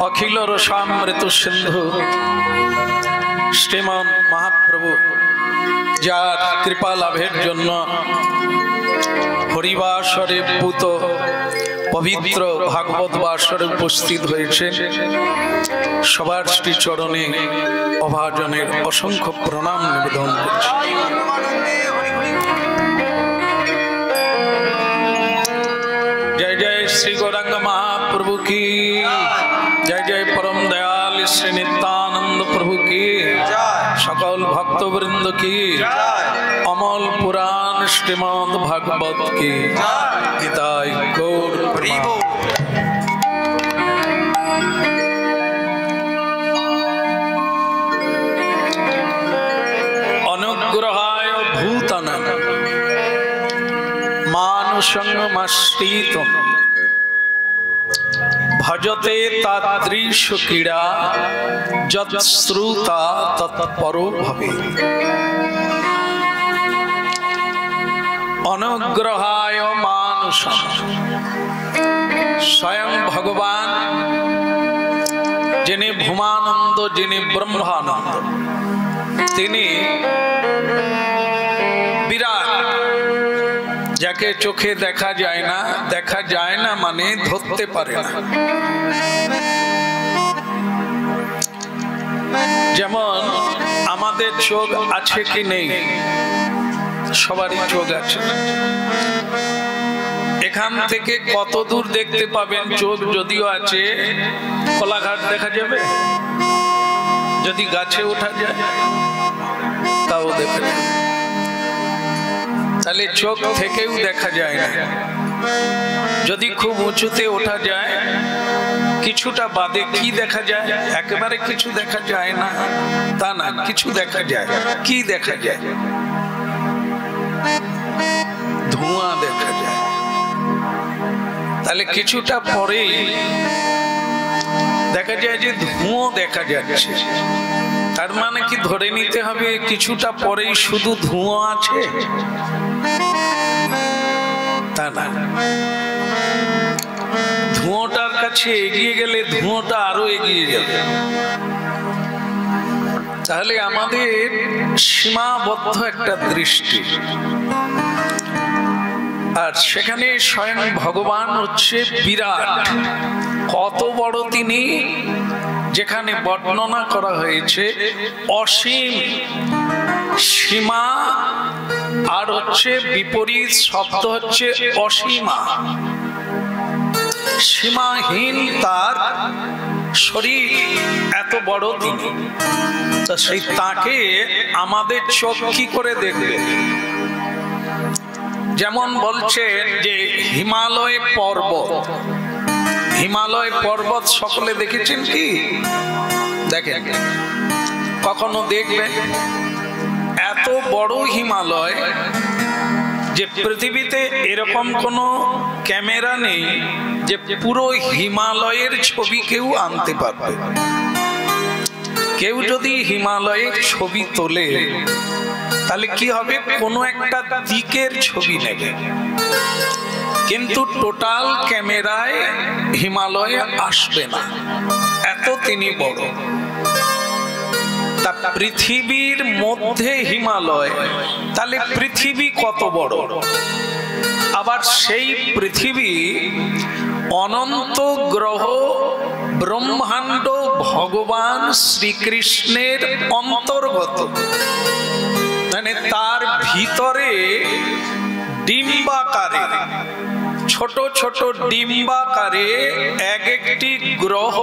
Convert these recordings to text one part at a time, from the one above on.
अखिल रसामृत सिंधु श्रीमान महाप्रभु जार कृपा लाभेर जन्य हरिबासरे पूत पवित्र भागवत बासरे उपस्थित हয়েছে सबार श्रीचरणे अभाजनेर असंख्य प्रणाम निवेदन करছি। जय जय श्री गौरांग महाप्रभु की जय जय परम दयाल श्री नित्यानंद प्रभु की सकल भक्तवृंद की अमल पुराण श्रीमद् भागवत की हिताय गौर प्रेम। अनुग्रहाय भूतानां मानुषंगमश्रितं भजते तादृश क्रीड़ा यत्श्रुता तत्परो भवेत्। अनुग्रहाय मानुषं स्वयं भगवान जिन्हें भूमानंद जिन्हें ब्रह्मानंद तिनी विराट যাকে চোখে দেখা যায় না মানে ধরতে পারে না। যেমন আমাদের চোখ আছে কি নেই, সবারই চোখ আছে। এখান থেকে কত দূর দেখতে পাবেন? চোখ যদিও আছে, কোলাঘাট দেখা যাবে, যদি গাছে ওঠা যায় তাও দেখা যাবে। তাহলে চোখ থেকেও দেখা যায় না। যদি খুব উঁচুতে ওঠা যায় কিছুটা বাদে কি দেখা যায়? একেবারে কিছু দেখা যায় না তা না, কিছু দেখা যায়। কি দেখা যায়? ধোঁয়া দেখা যায়। তাহলে কিছুটা পরেই দেখা যায় যে ধোঁয়া দেখা যাচ্ছে। তার মানে কি ধরে নিতে হবে কিছুটা পরেই শুধু ধোঁয়া আছে? তা না, ধোঁয়াটার কাছে এগিয়ে গেলে ধোঁয়াটা আরো এগিয়ে যাবে। তাহলে আমাদের সীমাবদ্ধ একটা দৃষ্টি, আর সেখানে স্বয়ং ভগবান হচ্ছে বিরাট। কত বড় তিনি, যেখানে বর্ণনা করা হয়েছে অসীম, সীমা আর হচ্ছে বিপরীত শব্দ হচ্ছে অসীমা। সীমাহীন তার শরীর, এত বড় তিনি। তা সেই তাকে আমাদের চোখ কি করে দেখবে? যেমন বলছেন যে হিমালয় পর্বত, হিমালয় পর্বত সকলে দেখেছেন কি? দেখেন, কখনো দেখবেন? এত বড় হিমালয় যে পৃথিবীতে এরকম কোন ক্যামেরা নেই যে পুরো হিমালয়ের ছবি কেউ আনতে পারবে। কেউ যদি হিমালয়ের ছবি তোলে তাহলে কি হবে? কোনো একটা দিকের ছবি নেবে, কিন্তু টোটাল ক্যামেরায় হিমালয় আসবে না, এত তিনি বড়। তা পৃথিবীর মধ্যে হিমালয়, তাহলে পৃথিবী কত বড়? আবার সেই পৃথিবী অনন্ত গ্রহ ব্রহ্মাণ্ড ভগবান শ্রীকৃষ্ণের অন্তর্গত, মানে তার ভিতরে ডিম্বাকারে, ছোট ছোট ডিম্বাকারে এক একটি গ্রহ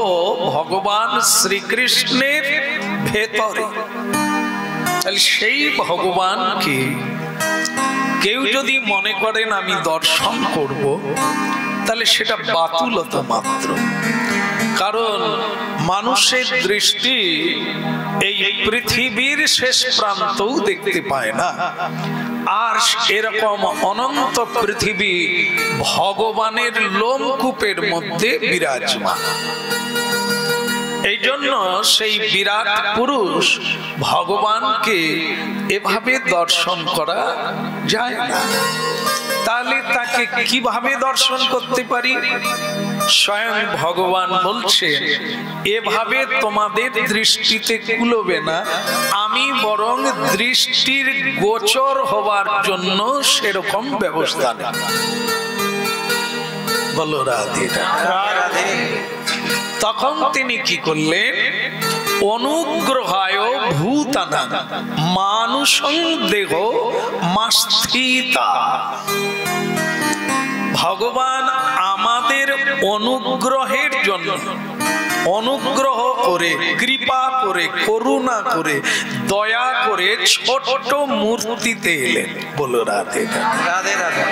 ভগবান শ্রীকৃষ্ণের ভেতরে। তাহলে সেই ভগবানকে কেউ যদি মনে করেন আমি দর্শন করব, তাহলে সেটা বাতুলতা মাত্র। কারণ মানুষের দৃষ্টি এই পৃথিবীর শেষ প্রান্তও দেখতে পায় না, আর এরকম অনন্ত পৃথিবী ভগবানের লোমকূপের মধ্যে বিরাজমান। এই জন্য সেই বিরাট পুরুষ ভগবানকে এভাবে দর্শন করা যায় না। তাহলে তাকে কিভাবে দর্শন করতে পারি? স্বয়ং ভগবান বলছেন এভাবে তোমাদের দৃষ্টিতে কুলোবে না, আমি বরং দৃষ্টির গোচর হবার জন্য সেরকম ব্যবস্থা নেব। বলো রাধে রাধে। তখন তিনি কি করলেন? অনুগ্রহায় ভূতানাং মানুষং দেহ মাস্থিতা। ভগবান আমাদের অনুগ্রহের জন্য অনুগ্রহ করে, কৃপা করে, করুণা করে, দয়া করে ছোট মূর্তিতে এলেন। বলো রাধে রাধে রাধে।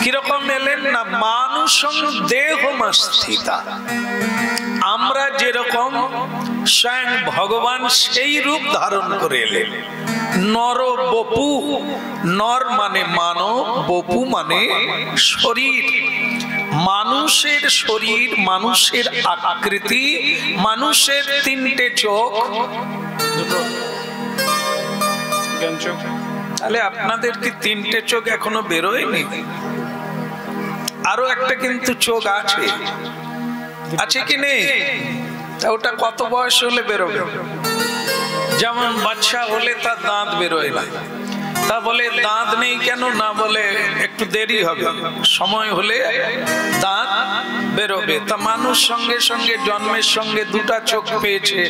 কিরকম এলেন না? মানুষং দেহমাস্থিতা। আমরা যেরকম স্বয়ং ভগবান সেই রূপ ধারণ করে এলেন। নর বপু, নর মানে মানব, বপু মানে শরীর। মানুষের শরীর, মানুষের আকৃতি, মানুষের তিনটে চোখ। তাহলে আপনাদের কি তিনটে চোখ এখনো বেরোয়নি? আরো একটা কিন্তু চোখ আছে, আছে কি নেই? তা ওটা কত বয়স হলে বেরোবে? যেমন বাচ্চা হলে তার দাঁত বেরোয় না, তা বলে দাঁত নেই কেন? না, বলে একটু দেরি হবে, সময় হলে দাঁত বেরোবে। তা মানুষ সঙ্গে সঙ্গে জন্মের সঙ্গে দুটা চোখ পেয়েছে,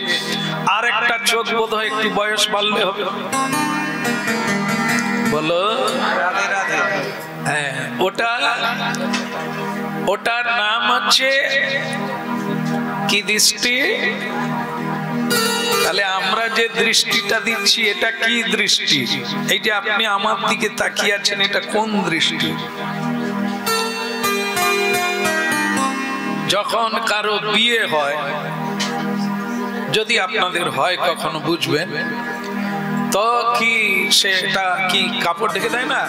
আর একটা চোখ বোধহয় একটু বয়স বাড়লে হবে। বলো রাধে রাধে। হ্যাঁ, ওটার নাম হচ্ছে কি দৃষ্টি? তাহলে আমরা যে দৃষ্টিটা দিচ্ছি এটা কি দৃষ্টি? এই যে আপনি আমার দিকে তাকিয়ে আছেন, এটা কোন দৃষ্টি? যখন কারো বিয়ে হয়, যদি আপনাদের হয় কখনো বুঝবেন, তো কি সেটা কি কাপড় ঢেকে দেয় না?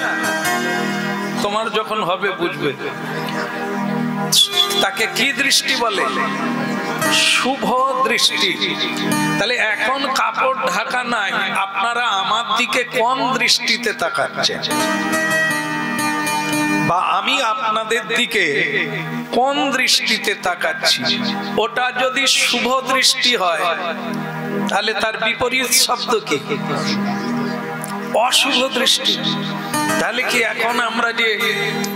তোমার যখন হবে বুঝবে। তাকে কি দৃষ্টি বলে? শুভ দৃষ্টি। তাহলে এখন কাপড় ঢাকা নাই, আপনারা আমার দিকে কোন দৃষ্টিতে তাকাচ্ছেন? বা আমি আপনাদের দিকে কোন দৃষ্টিতে তাকাচ্ছি? ওটা যদি শুভ দৃষ্টি হয়, তাহলে তার বিপরীত শব্দ কি? অশুভ দৃষ্টি। তাহলে কি এখন আমরা যে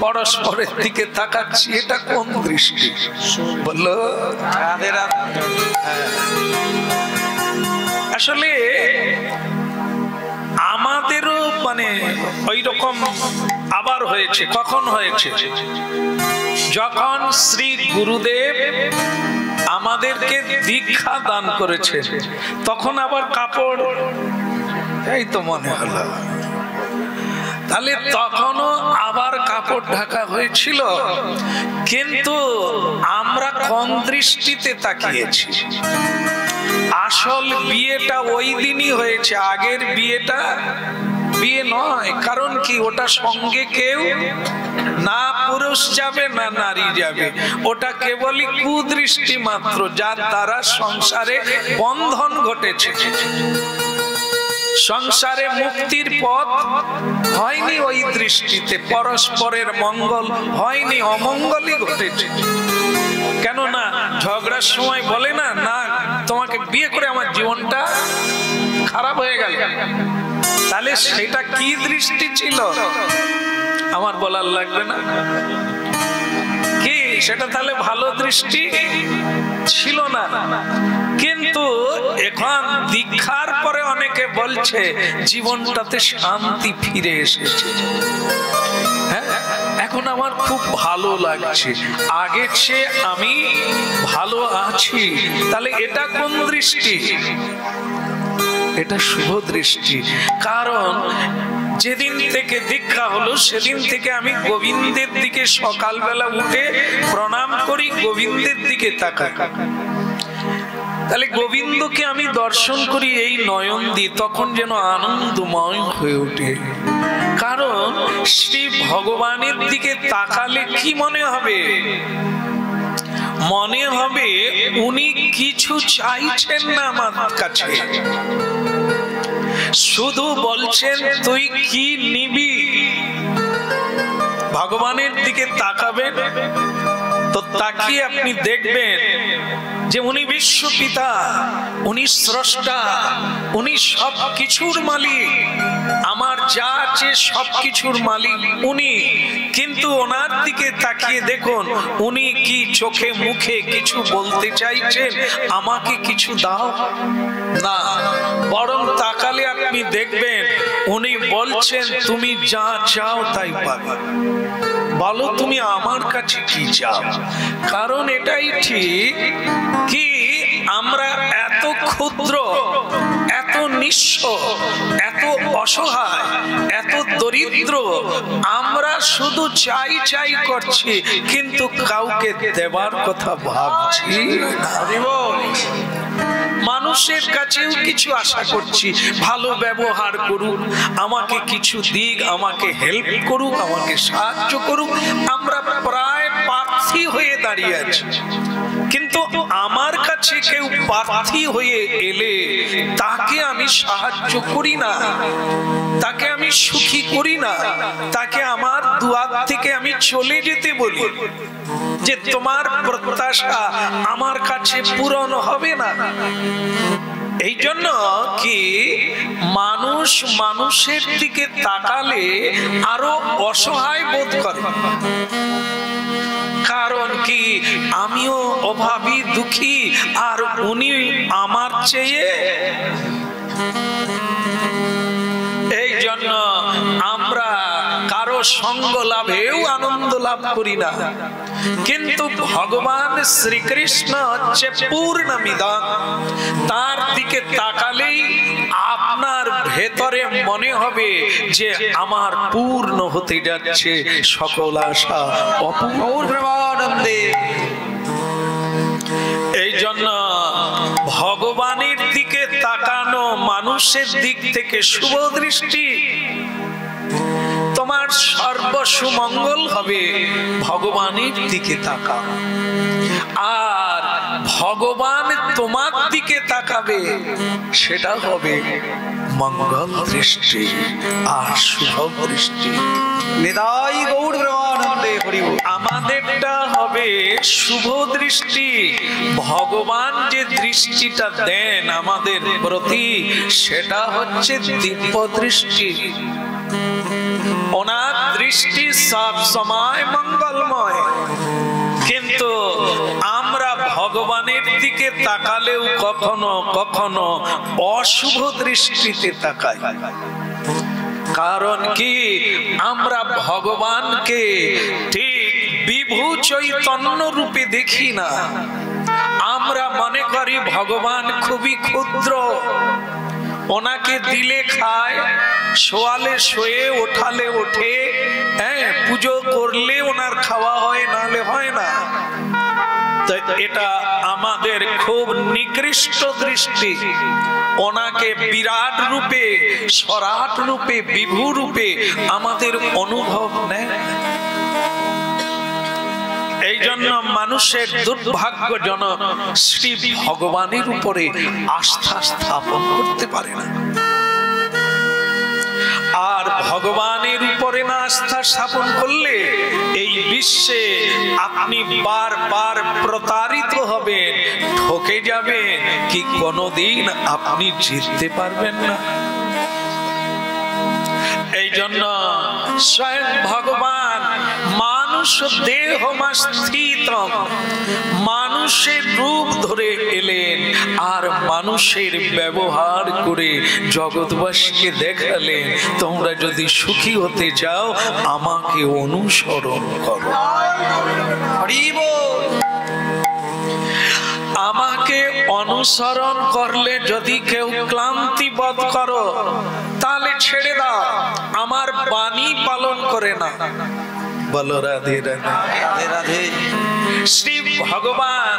পরস্পরের দিকে তাকাচ্ছি, এটা কোন দৃষ্টি? বললো রাধে রাধে। আসলে আমাদেরও মানে ওই রকম আবার হয়েছে। কখন হয়েছে? যখন শ্রী গুরুদেব আমাদেরকে দীক্ষা দান করেছেন, তখন আবার কাপড়, এই তো মনে হলো। তাহলে তখনও আবার কাপড় ঢাকা হয়েছিল, কিন্তু আমরা কোন দৃষ্টিতে তাকিয়েছি? আসল বিয়েটা ওই দিনই হয়েছে, আগের বিয়েটা বিয়ে নয়। কারণ কি? ওটা সঙ্গে কেউ না পুরুষ যাবে না নারী যাবে, ওটা কেবলই কুদৃষ্টি মাত্র, যার দ্বারা সংসারে বন্ধন ঘটেছে। সংসারে মুক্তির পথ হয়নি ওই দৃষ্টিতে, পরস্পরের মঙ্গল হয়নি, অমঙ্গলই ঘটেছে। কেননা ঝগড়ার সময় বলে না, না তোমাকে বিয়ে করে আমার জীবনটা খারাপ হয়ে গেল। তাহলে সেটা কি দৃষ্টি ছিল? আমার বলার লাগবে না কি সেটা তাহলে ভালো দৃষ্টি ছিল না। কিন্তু এখন দীক্ষার পরে অনেকে বলছে জীবনটাতে শান্তি ফিরে এসেছে। হ্যাঁ, এখন আমার খুব ভালো লাগছে, আগের চেয়ে আমি ভালো আছি। তাহলে এটা কোন দৃষ্টি? এটা শুভ দৃষ্টি। কারণ যেদিন থেকে দীক্ষা হলো সেদিন থেকে আমি গোবিন্দের দিকে সকালবেলা উঠে প্রণাম করি, গোবিন্দের দিকে তাকাই। তাহলে গোবিন্দকে আমি দর্শন করি এই নয়ন দিয়ে, তখন যেন আনন্দময় হয়ে ওঠে। কারণ শ্রী ভগবানের দিকে তাকালে কি মনে হবে? মনে হবে উনি কিছু চাইছেন না আমার কাছে, শুধু বলছেন তুই কি নিবি। ভগবানের দিকে তাকাবেন তো তাকিয়ে আপনি দেখবেন যে উনি বিশ্বপিতা, উনি স্রষ্টা, উনি সবকিছুর মালিক। আমার যা আছে সবকিছুর মালিক উনি, কিন্তু ওনার দিকে তাকিয়ে দেখুন উনি কি চোখে মুখে কিছু বলতে চাইছেন আমাকে কিছু দাও? না, বরং তাকালে আপনি দেখবেন উনি বলছেন তুমি যা চাও তাই পাবে। বলো তুমি আমার কাছে কি চাও? কারণ এটাই ঠিক কি আমরা এত ক্ষুদ্র, এত নিঃস্ব, এত অসহায়, এত দরিদ্র, আমরা শুধু চাই চাই করছি কিন্তু কাউকে দেবার কথা ভাবছি না। মানুষের কাছেও কিছু আশা করছি, ভালো ব্যবহার করুক, আমাকে কিছু দিক, আমাকে হেল্প করুক, আমাকে সাহায্য করুক। আমরা প্রায় প্রার্থী হয়ে দাঁড়িয়ে আছি, কিন্তু আমার কাছে কেউ প্রার্থী হয়ে এলে তাকে আমি সাহায্য করি না, তাকে আমি সুখী করি না, তাকে আমার দুয়ার থেকে আমি চলে যেতে বলি যে তোমার প্রত্যাশা আমার কাছে পূরণ হবে না। এই জন্য কি মানুষ মানুষের দিকে তাকালে আরো অসহায় বোধ করে। কারণ কি আমিও অভাবী, দুঃখী, আর উনি আমার চেয়ে। এই জন্য আমরা কারো সঙ্গ লাভেও আনন্দ লাভ করি না, কিন্তু ভগবান শ্রীকৃষ্ণ হচ্ছে পূর্ণমিদং। তার দিকে তাকালেই আপনার ভেতরে মনে হবে যে আমার পূর্ণ হতে যাচ্ছে সকল আশা অপূর্ণানন্দে। এই জন্য ভগবানের দিকে তাকানো মানুষের দিক থেকে শুভ দৃষ্টি, তোমার সর্বসুমঙ্গল হবে। ভগবানের দিকে তাকাও, আর ভগবান তোমার দিকে তাকাবে, সেটা হবে মঙ্গল দৃষ্টি আর শুভ দৃষ্টি। নিতাই গৌর প্রেমানন্দে হরি বল। আমাদেরটা হবে শুভ দৃষ্টি। ভগবান যে দৃষ্টিটা দেন আমাদের প্রতি সেটা হচ্ছে দিব্য দৃষ্টি। ওনার দৃষ্টি সব সময় মঙ্গলময়, কিন্তু আমরা ভগবানের দিকে তাকালেও কখনো কখনো অশুভ দৃষ্টিতে তাকাই। কারণ কি আমরা ভগবানকে ঠিক বিভু চৈতন্য রূপে দেখি না। আমরা মনে করি ভগবান খুবই ক্ষুদ্র, ওনাকে দিলে খায়, শোয়ালে শোয়ে, ওঠালে ওঠে, হ্যাঁ পুজো করলে ওনার খাওয়া হয়, নালে হয় না। এটা আমাদের খুব নিকৃষ্ট দৃষ্টি। ওনাকে বিরাট রূপে, সরাট রূপে, বিভু রূপে আমাদের অনুভব নেই। এই জন্য মানুষের দুর্ভাগ্যজনক শ্রী ভগবানের উপরে আস্থা স্থাপন করতে পারে না। আর ভগবানের উপরে না আস্থা স্থাপন করলে এই বিশ্বে আপনি বারবার প্রতারিত হবেন, ঠকে যাবেন, কি কোনোদিন আপনি জিততে পারবেন না। এই জন্য স্বয়ং ভগবান মানুষ দেহমাস্থিত মানুষের রূপ ধরে এলেন, আর মানুষের ব্যবহার করে জগৎবাসীকে দেখালেন তোমরা যদি সুখী হতে চাও আমাকে অনুসরণ করো। আমাকে অনুসরণ করলে যদি কেউ ক্লান্তি বোধ করো তাহলে ছেড়ে দাও, আমার বাণী পালন করে না। বলো রাধে রাধে রাধে। শ্রী ভগবান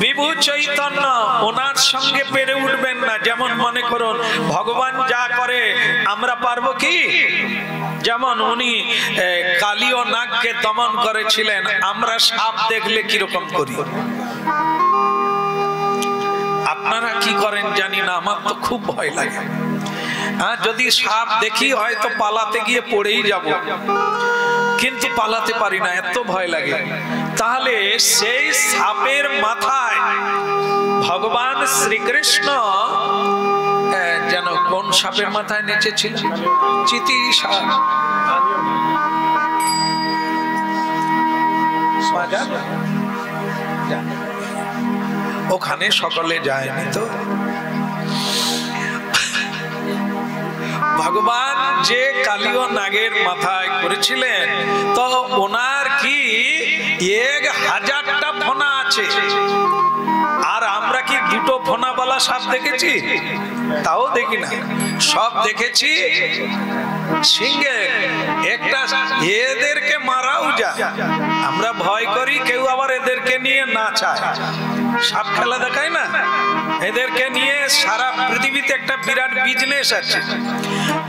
বিভু চৈতন্য, ওনার সঙ্গে পেরে উঠবেন না। যেমন মনে করুন ভগবান যা করে আমরা পারবো কি? যেমন উনি কালী ও নাগকে দমন করেছিলেন, আমরা সাপ দেখলে কিরকম করি? আপনারা কি করেন জানি না, আমার তো খুব ভয় লাগে। যদি সাপ দেখি হয়তো পালাতে গিয়ে পড়েই যাব, কিন্তু পালাতে পারি না, এত ভয় লাগে। তাহলে সেই সাপের মাথায় ভগবান শ্রীকৃষ্ণ যেন কোন সাপের মাথায় নেচেছিল? চিতি সাপ। ওখানে সকলে যায়নি তো। ভগবান যে কালীয় নাগের মাথায় করেছিলেন, তো ওনার কি 1000টা ফনা আছে, আর আমরা কি দুটো ফনাওয়ালা সাপ দেখেছি? তাও দেখি না, সব দেখেছি সিংহে একটা। এদেরকে মারাও যায়, আমরা ভয় করি, কেউ আবার এদেরকে নিয়ে নাচায়, সাপ খেলা দেখায় না, এদেরকে নিয়ে সারা পৃথিবীতে একটা বিরাট বিজনেস আছে,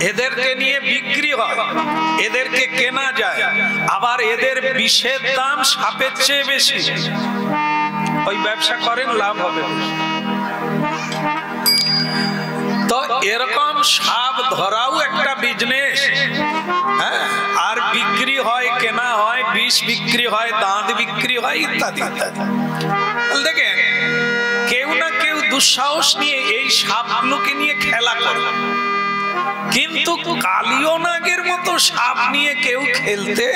এদেরকে নিয়ে বিক্রি হয়, এদেরকে কেনা যায়, আবার এদের বিষের দাম সাপের চেয়ে বেশি। ওই ব্যবসা করেন, লাভ হবে। তো এরকম সাপ ধরাও একটা বিজনেস, হ্যাঁ, আর বিক্রি হয়, কেনা হয়, বিষ বিক্রি হয়, দাঁত বিক্রি হয়, ইত্যাদি ইত্যাদি। দেখেন, কেউ না কেউ দুঃসাহস নিয়ে এই সাপগুলোকে নিয়ে খেলা করে, কিন্তু কালীয় নাগের মতো সাপ নিয়ে কেউ খেলতে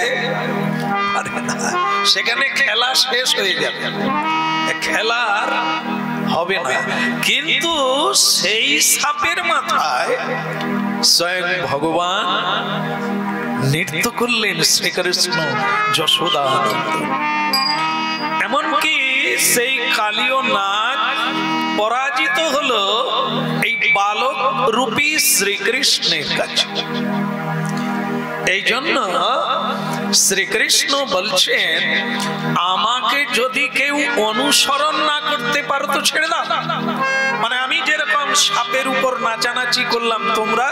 পারে না। সেখানে খেলা শেষ হয়ে যাবে, খেলার হবে না। কিন্তু সেই সাপের মাথায় স্বয়ং ভগবান নৃত্য করলেন শ্রীকৃষ্ণ যশোদানন্দ। এমনকি সেই কালীয় নাগ পরাজিত হলো এই বালক রূপী শ্রীকৃষ্ণের কাছে। এই জন্য শ্রীকৃষ্ণ বলছেন, আমাকে যদি কেউ অনুসরণ না করতে পারো তো ছেড়ে দাও। মানে আমি যেরকম সাপের উপর নাচানাচি করলাম, তোমরা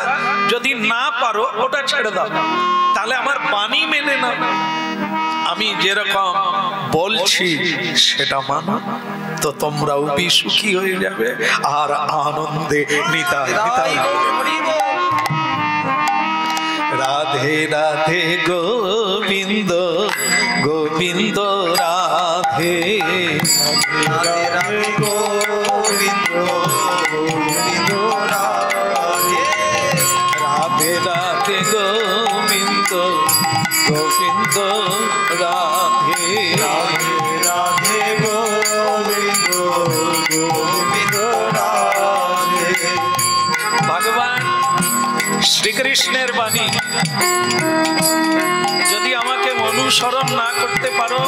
যদি না পারো ওটা ছেড়ে দাও, তাহলে আমার বাণী মেনে নাও। আমি যেরকম বলছি সেটা মানো, তো তোমরাও সুখী হয়ে যাবে আর আনন্দে নিতাই নিতাই। রাধে রাধে গোবিন্দ গোবিন্দ রাধে, রাধে রাধে গোবিন্দ গোবিন্দ রাধে, রাধে রাধে গোবিন্দ গোবিন্দ রাধে, রাধে রাধে গোবিন্দ গোবিন্দ রাধে। ভগবান শ্রীকৃষ্ণের বাণী, যদি আমাকে অনুসরণ না করতে পারো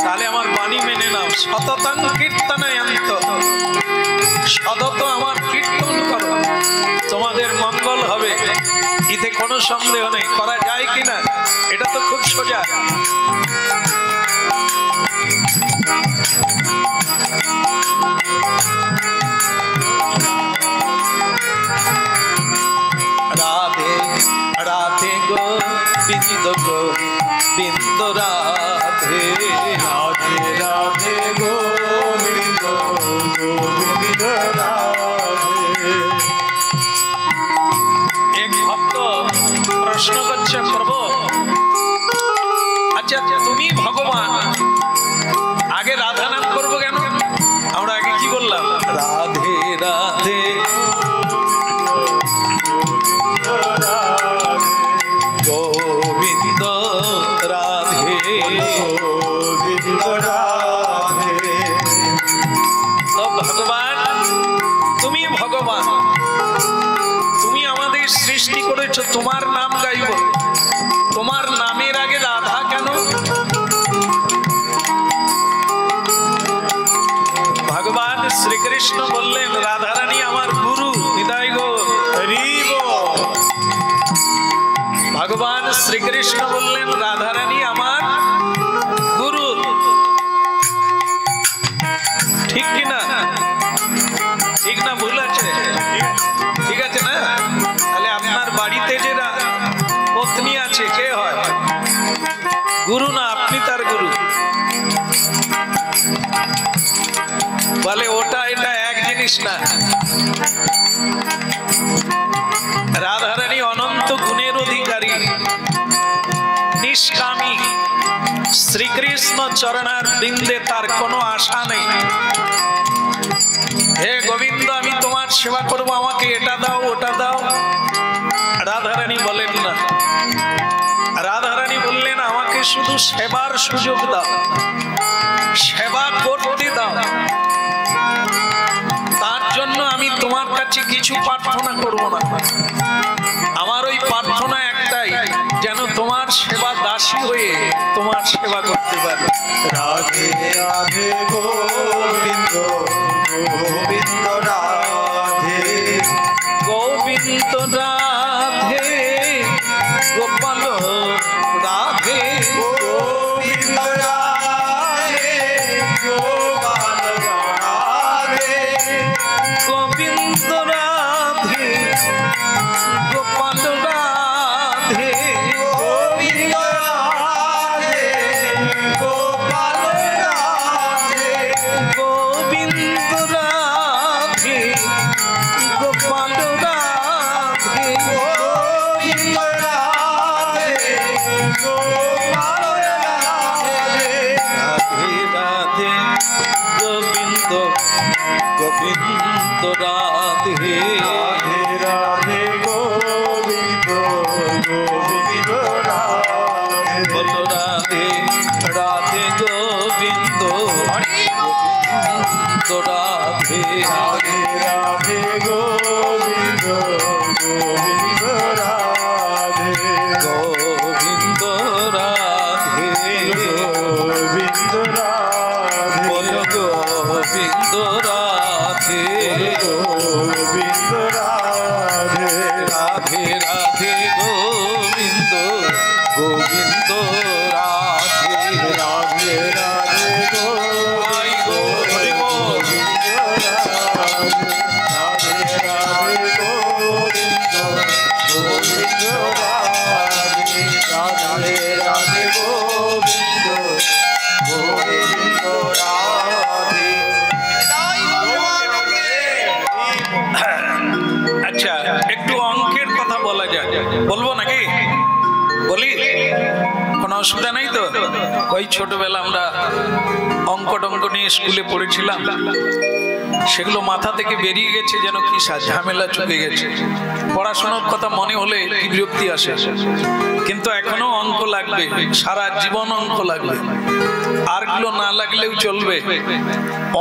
তাহলে আমার বাণী মেনে নাও। সততং কীর্তনায়ন্ত, সতত আমার কীর্তন করো, তোমাদের মঙ্গল হবে, এতে কোনো সন্দেহ নেই। করা যায় কিনা এটা তো খুব সোজা। রাধে রাধে গোবিন্দ গোবিন্দ রাধে, রাধে রাধে গোবিন্দ গোবিন্দ রাধে। এক ভক্ত প্রশ্ন করছে, প্রভু আচ্ছা তুমি ভগবান, আগে রাধা নাম করবো কেন? আমরা আগে কি বললাম? রাধে রাধে গোবিন্দ রাধে গোবিন্দ রাধে। তো ভগবান, তুমি ভগবান, তুমি আমাদের সৃষ্টি করেছো, তোমার নাম গাইব, তোমার নামের আগে রাধা কেন? ভগবান শ্রীকৃষ্ণ বললেন, রাধারানী আমার গুরু, হৃদয় গো হরিব। ভগবান শ্রীকৃষ্ণ বললেন, রাধারানী আমার গুরু, চরণার বৃন্দে তার কোনো আশা নেই। হে গোবিন্দ, আমি তোমার সেবা করব, আমাকে এটা দাও ওটা দাও। রাধারানী বলেন না, রাধারানী বললেন আমাকে শুধু সেবার সুযোগ দাও, সেবা করতে দাও। তার জন্য আমি তোমার কাছে কিছু প্রার্থনা করব না। আমার ওই প্রার্থনা একটাই, যেন তোমার সেবা দাসী হয়ে তোমার সেবা করতে পারে। রাধে রাধে গোবিন্দ গোবিন্দ রাধে গোবিন্দ রাধে গোপাল রাধে গোবিন্দ রাধে গোপাল রাধে গোবিন্দ রাধে গোপাল রাধে গোবিন্দ রাধে গোপাল রাধে গোবিন্দ রাধে গোপাল রাধে গোবিন্দ রাধে গোপাল রাধে রাধে রাধে গোবিন্দ গোবিন্দ রাধে রাধে রাধে গোবিন্দ গোবিন্দ রাধে বলো রাধে রাধে গোবিন্দ গোবিন্দ রাধে রাধে রাধে গোবিন্দ গোবিন্দ রাধে গোবিন্দ রাধে গোবিন্দ রাধে বলো গোবিন্দ রাধে গোবিন্দ রাধে রাধে রাধে গোবিন্দ গোবিন্দ রাধে রাধে রাধে গোবিন্দ গোবিন্দ রাধে রাধে রাধে গোবিন্দ গোবিন্দ রাধে রাধে রাধে গোবিন্দ গোবিন্দ রাধে। আচ্ছা, একটু অঙ্কের কথা বলা যায়, বলবো নাকি? বলি, কোনো অসুবিধা নেই তো? ওই ছোটবেলা আমরা অঙ্ক টঙ্ক নিয়ে স্কুলে পড়েছিলাম, সেগুলো মাথা থেকে বেরিয়ে গেছে, যেন কি ঝামেলা চুকে গেছে। পড়াশোনার কথা মনে হলে কি বিরক্তি আসে, কিন্তু এখনো অঙ্ক লাগবে, সারা জীবন অঙ্ক লাগবে। আরগুলো না লাগলেও চলবে,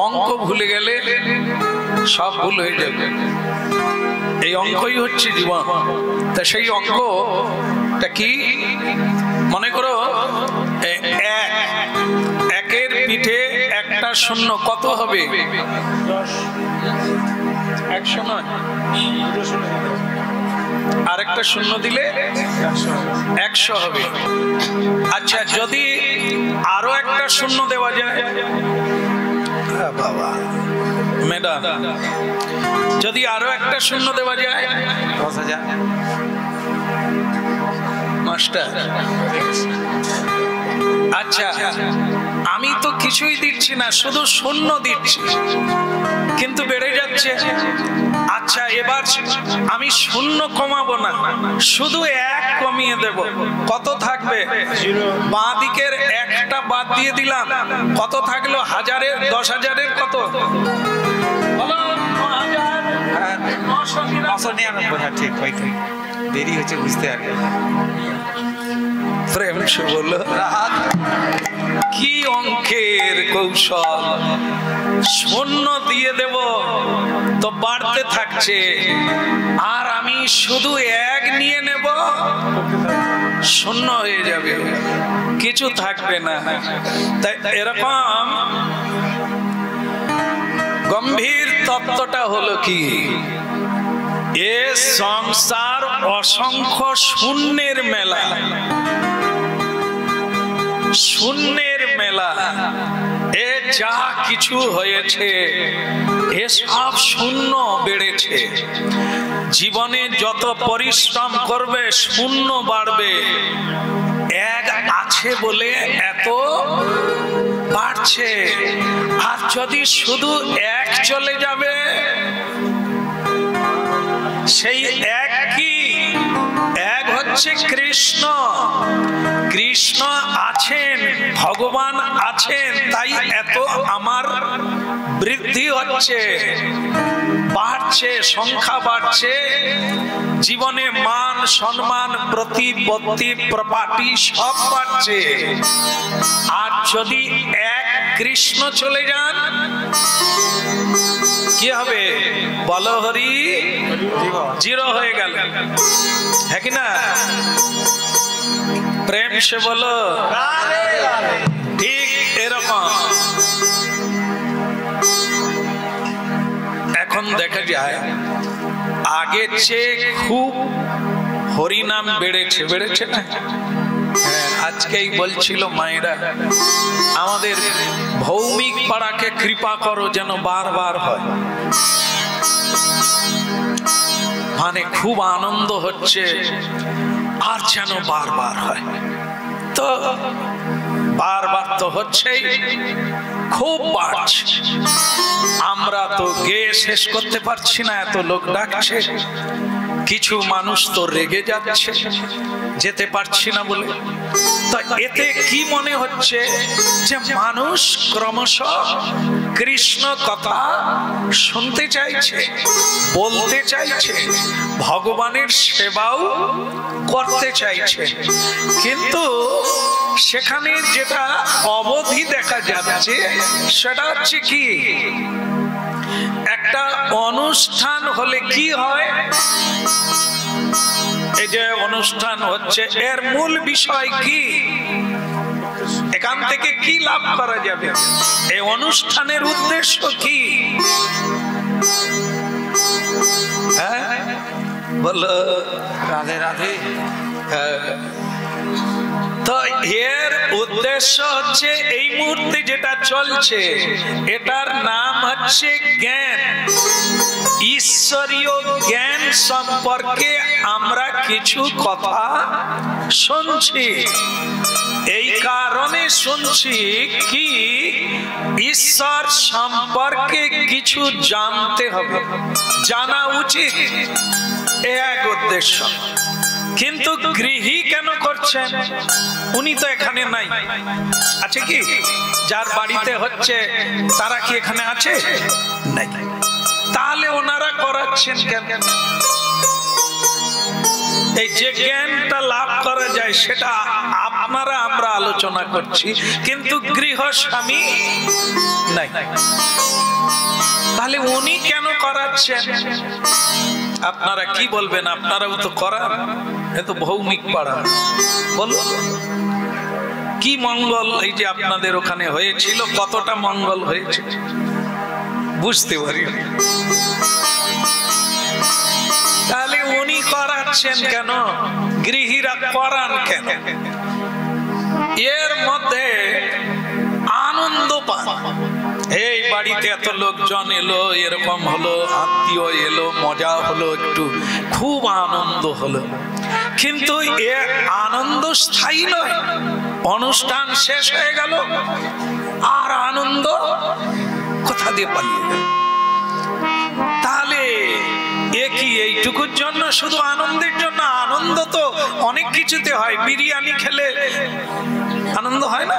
অঙ্ক ভুলে গেলে সব ভুল হয়ে যাবে। এই অঙ্কই হচ্ছে জীবন। তা সেই অঙ্কটা কি? মনে করো একের পিঠে একটা শূন্য কত হবে? 100 নয়, আর একটা শূন্য দিলে 100 হবে। আচ্ছা, যদি আরো একটা শূন্য দেওয়া যায়, বাবা ম্যাডাম, যদি আরো একটা শূন্য দেওয়া যায় 10,000 মাস্টার। আচ্ছা, আমি তো কিছুই দিচ্ছি না, শুধু শূন্য দিচ্ছি, কিন্তু বেড়ে যাচ্ছে। আচ্ছা, এবার আমি শূন্য কমাবো না, শুধু 1 কমিয়ে দেব। কত থাকবে? বাঁ দিকের একটা বাদ দিয়ে দিলাম, কত থাকলো? 1000-এর 10,000-এর কত? বলো, 999। হ্যাঁ ঠিক, ওইটাই দেরি হচ্ছে বুঝতে। আর প্রেম সে বলল, কি অঙ্কের কৌশল! শূন্য দিয়ে দেব তো বাড়তে থাকছে, আর আমি শুধু 1 নিয়ে নেব, শূন্য হয়ে যাবে, কিছু থাকবে না। তাই এরকম গম্ভীর তত্ত্বটা হলো কি? এ সংসার অসংখ্য শূন্যের মেলা, শূন্যের মেলা। এ যা কিছু হয়েছে, এ সব শূন্য বেড়েছে। জীবনে যত পরিশ্রম করবে শূন্য বাড়বে, 1 আছে বলে এত বাড়ছে। আর যদি শুধু 1 চলে যাবে, সেই 1 কি? 1 হচ্ছে কৃষ্ণ। কৃষ্ণ আছেন, ভগবান আছেন, তাই এত আমার বৃদ্ধি হচ্ছে, বাড়ছে, সংখ্যা বাড়ছে, জীবনে মান সম্মান প্রতিপত্তি প্রপার্টি সব বাড়ছে। আর যদি এক কৃষ্ণ চলে যান কি হবে? বলো হরি, জিরো হয়ে গেল, হ্যাঁ কি না? প্রেম সে বলো ঠিক এরকম। এখন দেখা যায় আগের চেয়ে খুব হরিনাম বেড়েছে, বেড়েছে না? আজকেই বলছিল মায়েরা, আমাদের ভৌমিক পাড়াকে কৃপা করো যেন বারবার হয়। মানে খুব আনন্দ হচ্ছে, আর যেন বারবার হয়। তো বারবার তো হচ্ছেই, খুব বাড়ছে। আমরা তো গেয়ে শেষ করতে পারছি না, এত লোক ডাকছে। কিছু মানুষ তো রেগে যাচ্ছে যেতে পারছি না বলে। তো এতে কি মনে হচ্ছে যে মানুষ ক্রমশ কৃষ্ণ কথা শুনতে চাইছে, বলতে চাইছে, ভগবানের সেবাও করতে চাইছে। কিন্তু সেখানে যেটা অবধি দেখা যাচ্ছে সেটা হচ্ছে কি, একটা অনুষ্ঠান হলে কি হয়, এই যে অনুষ্ঠান হচ্ছে এর মূল বিষয় কি, এখান থেকে কি লাভ করা যাবে, এই অনুষ্ঠানের উদ্দেশ্য কি? হ্যাঁ বলো, রাধে রাধে। তো এর উদ্দেশ্য হচ্ছে এই মুহূর্তে যেটা চলছে এটার নাম হচ্ছে জ্ঞান। ঈশ্বরীয় জ্ঞান সম্পর্কে আমরা কিছু কথা শুনছি। এই কারণে শুনছি কি, ঈশ্বর সম্পর্কে কিছু জানতে হবে, জানা উচিত, এক উদ্দেশ্য। কিন্তু গৃহী কেন করছেন? উনি তো এখানে নাই, আছে কি? যার বাড়িতে হচ্ছে তারা কি এখানে আছে? নাই। তাহলে ওনারা করাচ্ছেন কেন? এই যে জ্ঞানটা লাভ করা যায় সেটা আপনারা আমরা আলোচনা করছি, কিন্তু গৃহস্বামী নাই। তাহলে উনি কেন করাচ্ছেন? আপনারা কি বলবেন? আপনারাও তো করান, এ তো ভৌমিক পাড়া। বলুন কি মঙ্গল এই যে আপনাদের ওখানে হয়েছিল, কতটা মঙ্গল হয়েছে বুঝতে পারি। তাহলে উনি করাচ্ছেন কেন? গৃহীরা করান কেন? এর মধ্যে আনন্দ পান। এই বাড়িতে এত লোকজন এলো, এরকম হলো, আত্মীয় এলো, মজা হলো, একটু খুব আনন্দ হলো। কিন্তু এ আনন্দ স্থায়ী নয়। অনুষ্ঠান শেষ হয়ে গেল, আর আনন্দ কোথা দিয়ে পালিয়ে গেল? তাহলে এ কি এইটুকুর জন্য, শুধু আনন্দের জন্য? আনন্দ তো অনেক কিছুতে হয়। বিরিয়ানি খেলে আনন্দ হয় না?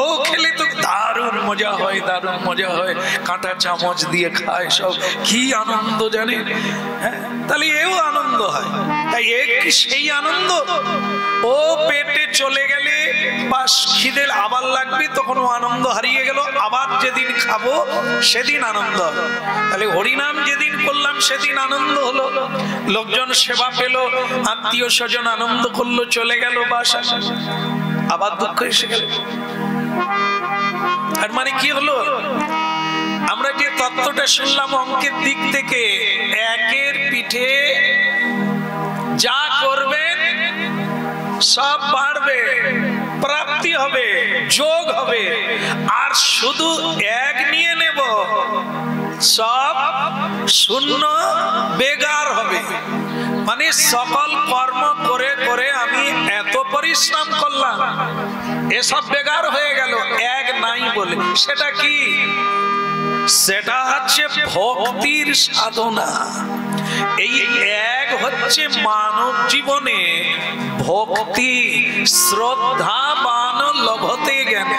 ও খেলে তো দারুণ মজা হয়, দারুণ মজা হয়, কাঁটা চামচ দিয়ে খায়, সব কি আনন্দ জানে। হ্যাঁ, তাহলে এও আনন্দ হয়। তাই এ কি সেই আনন্দ? ও পেটে চলে গেলে বা খিদে আবার লাগবে, তখন ও আনন্দ হারিয়ে গেল। আবার যেদিন খাবো সেদিন আনন্দ হলো। তাহলে হরিনাম যেদিন করলাম সেদিন আনন্দ হলো, লোকজন সেবা পেল, আত্মীয় স্বজন আনন্দ করলো, চলে গেল বাসা, আবার দুঃখ এসে গেল। আর মানে কি হলো? আমরা যে তত্ত্বটা শুনলাম অঙ্কের দিক থেকে, একের পিঠে যা করবেন সব বাড়বে, প্রাপ্তি হবে, যোগ হবে। আর শুধু এক নিয়ে নেব, সব শূন্য বেগার হবে। মানে সকল কর্ম করে করে আমি এত পরিশ্রম করলাম, এসব বেগার হয়ে গেল এক নাই বলে। সেটা কি? সেটা হচ্ছে ভক্তির সাধনা। এই এক হচ্ছে মানব জীবনে ভক্তি, শ্রদ্ধাবান লভতে জ্ঞান।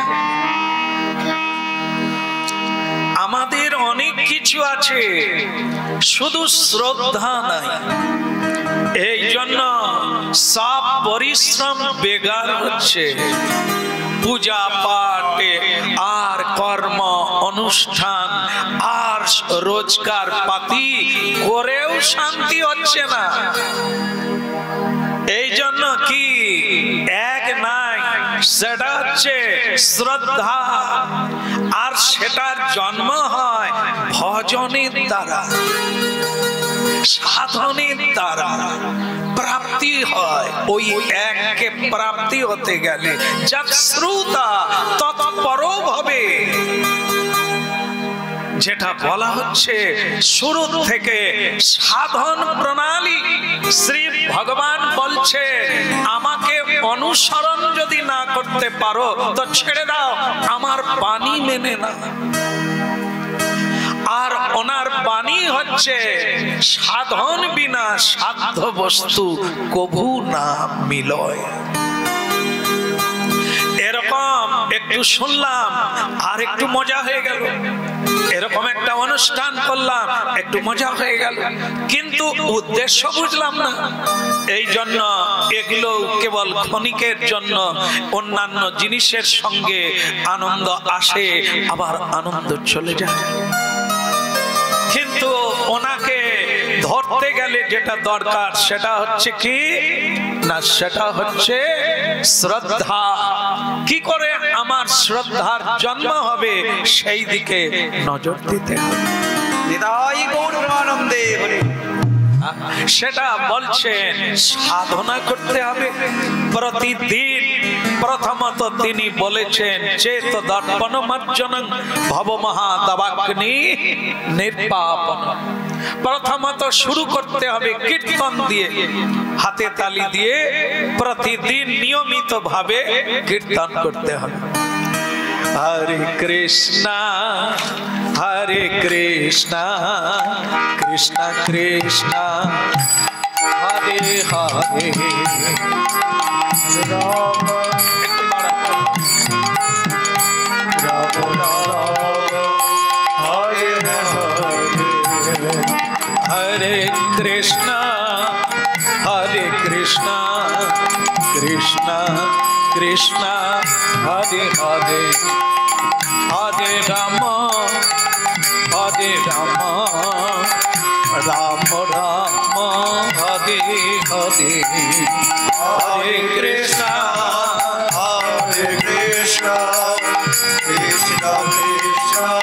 আমাদের অনেক কিছু আছে, শুধু শ্রদ্ধা নাই। এই জন্য সব পরিশ্রম বেকার হচ্ছে। পূজা পাঠ আর কর্ম অনুষ্ঠান আর রোজগার পাতি করেও শান্তি হচ্ছে না। এই জন্য কি এক নাই, সেটা হচ্ছে শ্রদ্ধা। আর সেটার জন্ম হয় ভজনের দ্বারা, সাধনের দ্বারা প্রাপ্তি হয়। ওই এককে প্রাপ্তি হতে গেলে যত শ্রুতা তৎপরো ভবে, যেটা বলা হচ্ছে শুরু থেকে সাধন প্রণালী। শ্রী ভগবান বলছে আমাকে অনুসরণ যদি না করতে পারো তো ছেড়ে দাও, আমার বাণী মেনে না। আর ওনার বাণী হচ্ছে সাধন বিনা সাধ্য বস্তু কভু না মিলয়। এরকম একটু শুনলাম আর একটু মজা হয়ে গেল, এরকম একটা অনুষ্ঠান করলাম একটু মজা হয়ে গেল, কিন্তু উদ্দেশ্য বুঝলাম না। এই জন্য এগুলো কেবল ক্ষণিকের জন্য, অন্যান্য জিনিসের সঙ্গে আনন্দ আসে আবার আনন্দ চলে যায়। কিন্তু ওনাকে ধরতে গেলে যেটা দরকার সেটা হচ্ছে কি না, সেটা হচ্ছে শ্রদ্ধা। কি করে আমার শ্রদ্ধার জন্ম হবে সেই দিকে নজর দিতে হবে। সেটা বলছেন সাধনা করতে হবে প্রতিদিন। প্রথমত তিনি বলেছেন চেত দর্পণ মার্জনং ভব মহাদাবাগ্নি নির্বাপন। প্রথমত শুরু করতে হবে কীর্তন দিয়ে, হাতে তালি দিয়ে প্রতিদিন নিয়মিত ভাবে কীর্তন করতে হবে। হরে কৃষ্ণ হরে কৃষ্ণ কৃষ্ণ কৃষ্ণ হরে হরে রাম हरे कृष्णा कृष्णा कृष्णा हरे हरे हरे राम राम राम हरे हरे हरे कृष्णा कृष्णा कृष्णा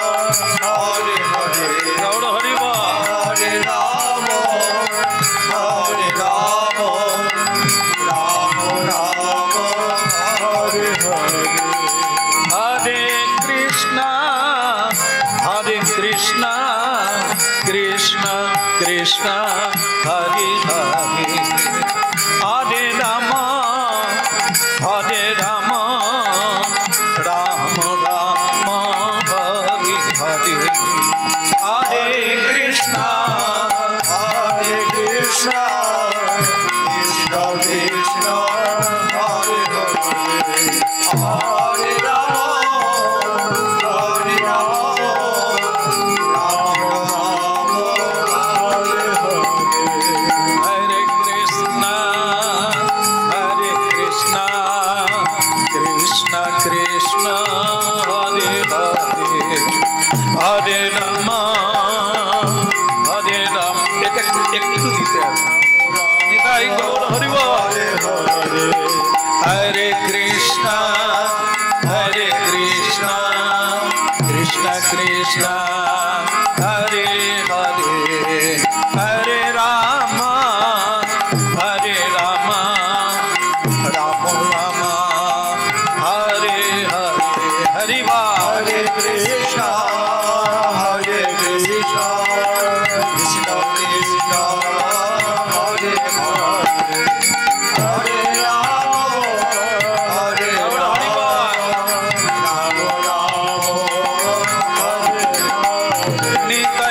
हरे हरे गौड़ हरि बोल। हरे राम राम राम हरे हरे हरे कृष्णा कृष्ण कृष्ण हरे हरे हरे राम राम राम हरे हरे हरे कृष्णा कृष्ण कृष्ण हरे हरे हरे राम একটু দিতে হবে। নিতাই গৌর হরি বল। হরে কৃষ্ণ কৃষ্ণ কৃষ্ণ হরে হরে হরে রাম রাম রাম হরে হরে হরি বল। হরে কৃষ্ণ কৃষ্ণ কৃষ্ণ হরে হরে হরে রাম হরি বল। রাম রাম হরে হরে নিতাই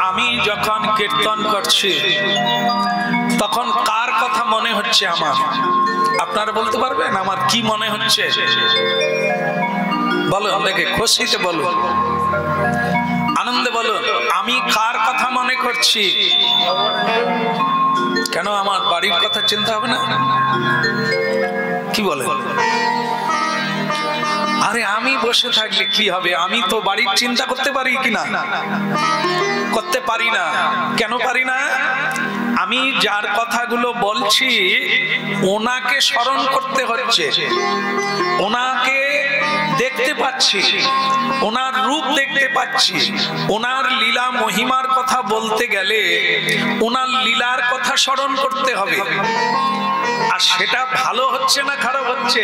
আমি যখন কীর্তন করছি তখন কার কথা মনে হচ্ছে আমার? আপনারা বলতে পারবেন আমার কি মনে হচ্ছে? বলুন দেখে, খুশিতে বলুন, আনন্দে বলুন, আমি কার কথা মনে করছি? কেন আমার বাড়ির কথা চিন্তা হবে না? কি বলে? আরে আমি বসে থাকলে কি হবে? আমি তো বাড়ির চিন্তা করতে পারি কিনা? করতে পারি না। কেন পারি না? আমি যার কথাগুলো বলছি ওনাকে স্মরণ করতে হচ্ছে, ওনাকে দেখতে পাচ্ছি, ওনার রূপ দেখতে পাচ্ছি। ওনার লীলা মহিমার কথা বলতে গেলে ওনার লীলার কথা স্মরণ করতে হবে। আর সেটা ভালো হচ্ছে না খারাপ হচ্ছে?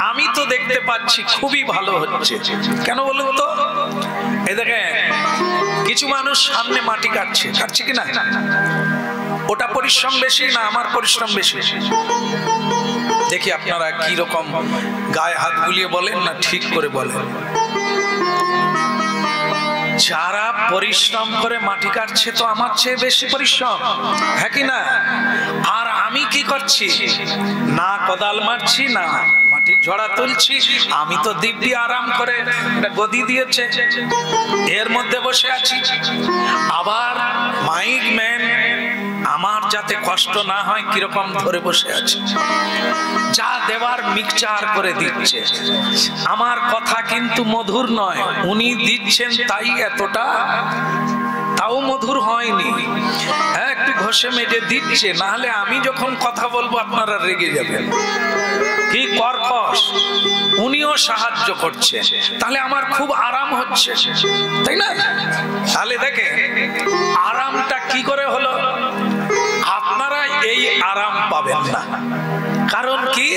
আমি তো দেখতে পাচ্ছি খুবই ভালো হচ্ছে। কেন বলুন তো? এই দেখেন, কিছু মানুষ সামনে মাটি কাটছে, কাটছে কিনা? ওটা পরিশ্রম বেশি না আমার পরিশ্রম বেশি? দেখি আপনারা কি রকম গায়ে হাত বুলিয়ে বলেন না ঠিক করে বলেন। যারা পরিশ্রম করে মাটি কাটছে তো আমার চেয়ে বেশি পরিশ্রম, হ্যাঁ কি না? আর আমি কি করছি? না কোদাল মারছি, না মাটির ঝড়া তুলছি। আমি তো দিব্যি আরাম করে গদি দিয়েছে এর মধ্যে বসে আছি। আবার মাইক ম্যান আমার যাতে কষ্ট না হয় কিরকম ধরে বসে আছে, যা দেওয়ার মিক্সচার করে দিচ্ছে। আমার কথা কিন্তু মধুর নয়, উনি দিচ্ছেন তাই এতটা, তাও মধুর হয়নি। হ্যাঁ, একটু ঘষে মেজে দিচ্ছে, না হলে আমি যখন কথা বলবো আপনারা রেগে যাবেন। কি কর্কশ! উনিও সাহায্য করছে, তাহলে আমার খুব আরাম হচ্ছে, তাই না? তাহলে দেখে আরামটা কি করে হলো? আপনারা এই আরাম পাবেন না, কারণ কি?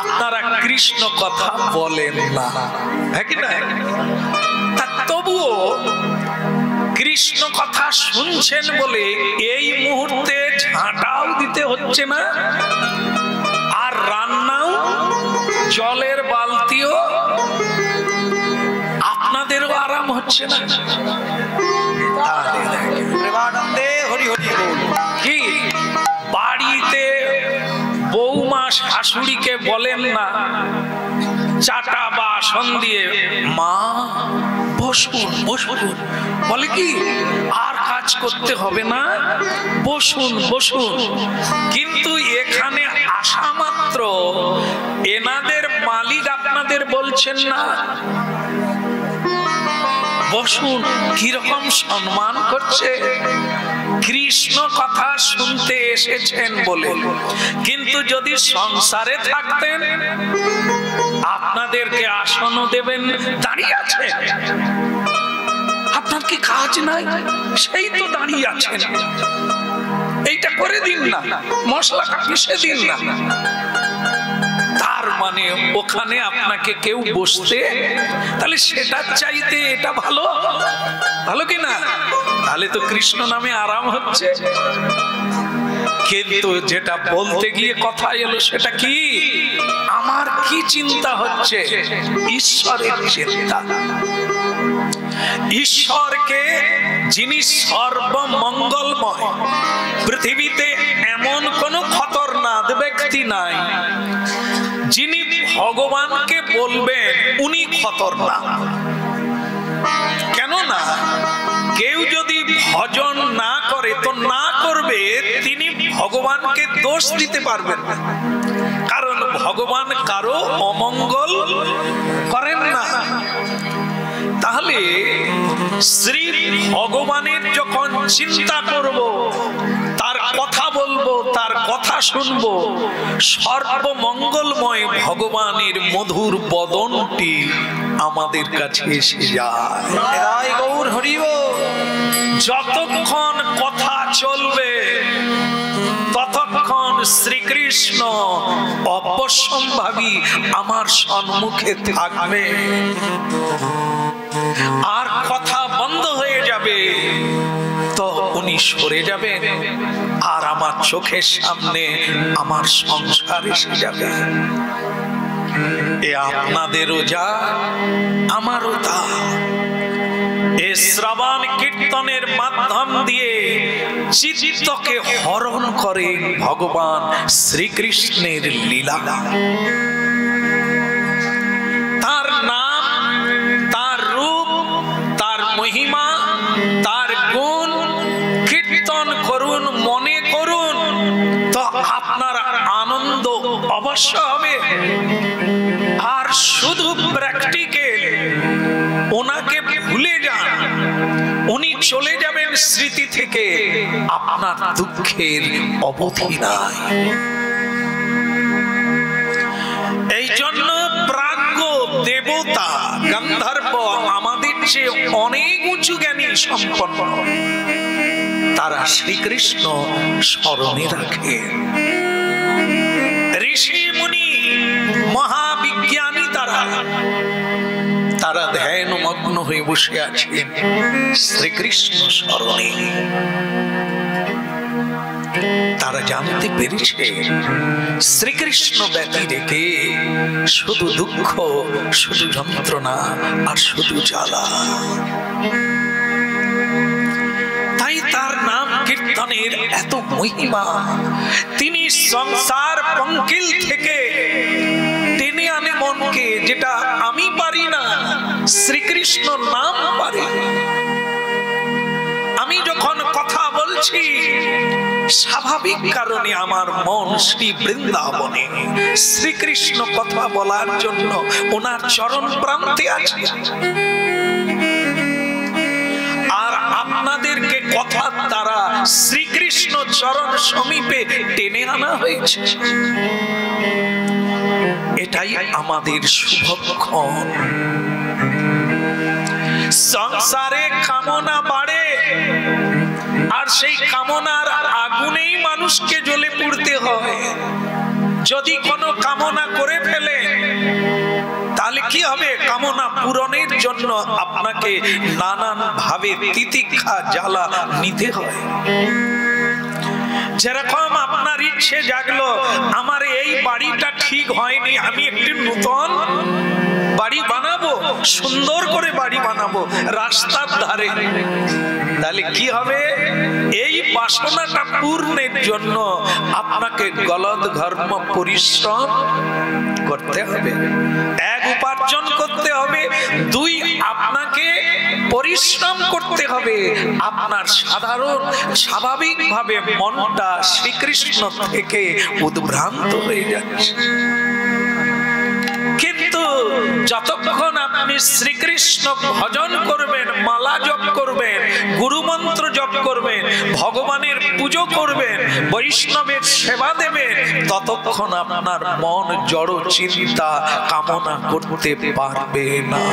আপনারা কৃষ্ণ কথা বলেন না, হ্যাঁ কি না? তা তবুও কৃষ্ণ কথা শুনছেন বলে এই মুহূর্তে ঝাঁটাও দিতে হচ্ছে না, আর রান্নাও, জলের বালতিও আপনাদেরও আরাম হচ্ছে না। কি বাড়িতে বৌমা শাশুড়িকে বলেন না চাটা বাসন দিয়ে, মা বসুন বসুন, বলে কি আর কাজ করতে হবে না, বসুন বসুন। কিন্তু এখানে আসা মাত্র এনাদের মালিক আপনাদের বলছেন না বসুন, কিরকম সম্মান করছে। কৃষ্ণ কথা শুনতে এসেছেন বলে। কিন্তু যদি সংসারে থাকতেন আপনাদেরকে আসনও দেবেন, দাঁড়িয়ে আছে। আপনার কি কাজ নাই? সেই তো দাঁড়িয়ে আছেন, এইটা করে দিন না, মশলাটা পিষে দিন না। তার মানে ওখানে আপনাকে কেউ বসতে, তাহলে সেটা চাইতে এটা ভালো, ভালো কি না? তাহলে তো কৃষ্ণ নামে আরাম হচ্ছে। কিন্তু যেটা বলতে গিয়ে কথা এলো সেটা কি? আমার কি চিন্তা হচ্ছে? ঈশ্বরের চিন্তা। ঈশ্বরকে, যিনি সর্বমঙ্গলময়, পৃথিবীতে এমন কোন খতরনাক ব্যক্তি নাই যিনি ভগবানকে বলবেন উনি খতরনাক। কেননা কেউ যদি ভজন না করে তো না করবে, তিনি ভগবানকে দোষ দিতে পারবেন না, কারণ ভগবান কারো অমঙ্গল করেন না। তাহলে শ্রী ভগবানের যখন চিন্তা করব, তার কথা বলবো, তার কথা শুনবো, সর্বমঙ্গলময় ভগবানের মধুর বদনটি আমাদের কাছে এসে যায়। গৌর হরিব। যতক্ষণ কথা চলবে ততক্ষণ শ্রীকৃষ্ণ অবশ্যম্ভাবী আমার সম্মুখে থাকবে। আর কথা বন্ধ হয়ে যাবে তো উনি সরে যাবেন, আর আমার চোখের সামনে আমার সংসার এসে যাবে। এ আপনাদেরও যা, আমারও তা। এ এই শ্রবণ কীর্তনের মাধ্যম দিয়ে চিত্তকে হরণ করে ভগবান শ্রীকৃষ্ণের লীলা। তার নাম, তার রূপ, তার মহিমা, তার গুণ কীর্তন করুন, মনে করুন, তো আপনার আনন্দ অবশ্য হবে। আর শুধু প্র্যাকটিক্যাল, ওনাকে ভুলে যান, উনি চলে যাবেন স্মৃতি থেকে, আপনার দুঃখের অবধি নাই। এই জন্য প্রাজ্ঞ দেবতা গন্ধর্ব আমাদের চেয়ে অনেক উঁচু জ্ঞানী সম্পন্ন, তারা শ্রীকৃষ্ণ স্মরণে রাখে। ঋষি মুনি মহাবিজ্ঞানী তারা ধ্যান মগ্ন হয়ে বসে আছেন শ্রীকৃষ্ণ স্মরণে। তারা জানতে পেরেছে শ্রীকৃষ্ণ ব্যতি রেখে শুধু দুঃখ, শুধু যন্ত্রণা আর শুধু জ্বালা। তাই তার নাম কীর্তনের এত মহিমা। তিনি সংসার পঙ্কিল থেকে টেনে আনে মনকে, যেটা আমি পারি না, শ্রীকৃষ্ণ নাম পারে। আমি যখন কথা বলছি স্বাভাবিক কারণে আমার মন শ্রী বৃন্দাবনে, শ্রীকৃষ্ণ কথা বলার জন্য ওনার চরণ প্রান্তে আছে। আর আপনাদেরকে কথার দ্বারা শ্রীকৃষ্ণ চরণ সমীপে টেনে আনা হয়েছে। এটাই আমাদের শুভক্ষণ। সংসারে কামনা বাড়ে, আর সেই কামনার আগুনেই মানুষকে জ্বলে পুড়তে হয়। যদি কোনো কামনা করে ফেলে তাহলে কি হবে? কামনা পূরণের জন্য আপনাকে নানান ভাবে তিতিক্ষা জ্বালা নিতে হয়। যেরকম আপনার ইচ্ছে জাগলো, আমার এই বাড়িটা ঠিক হয়নি, আমি একটি নতুন বাড়ি বানাবো, সুন্দর করে বাড়ি বানাবো রাস্তার ধারে, তাহলে কি হবে? এই বাসনাটা পূর্ণের জন্য আপনাকে গলদ ঘর্ম পরিশ্রম করতে হবে। এক, উপার্জন করতে হবে। দুই, আপনাকে পরিশ্রম করতে হবে। আপনার সাধারণ স্বাভাবিকভাবে মনটা শ্রীকৃষ্ণ থেকে উদ্ভ্রান্ত হয়ে যাচ্ছে। কিন্তু যতক্ষণ আপনি শ্রীকৃষ্ণ ভজন করবেন, মালা জপ করবেন, গুরুমন্ত্র জপ করবেন, ভগবানের পুজো করবেন, বৈষ্ণবের সেবা দেবেন, ততক্ষণ আপনার মন জড় চিন্তা কামনা করতে পারবে না।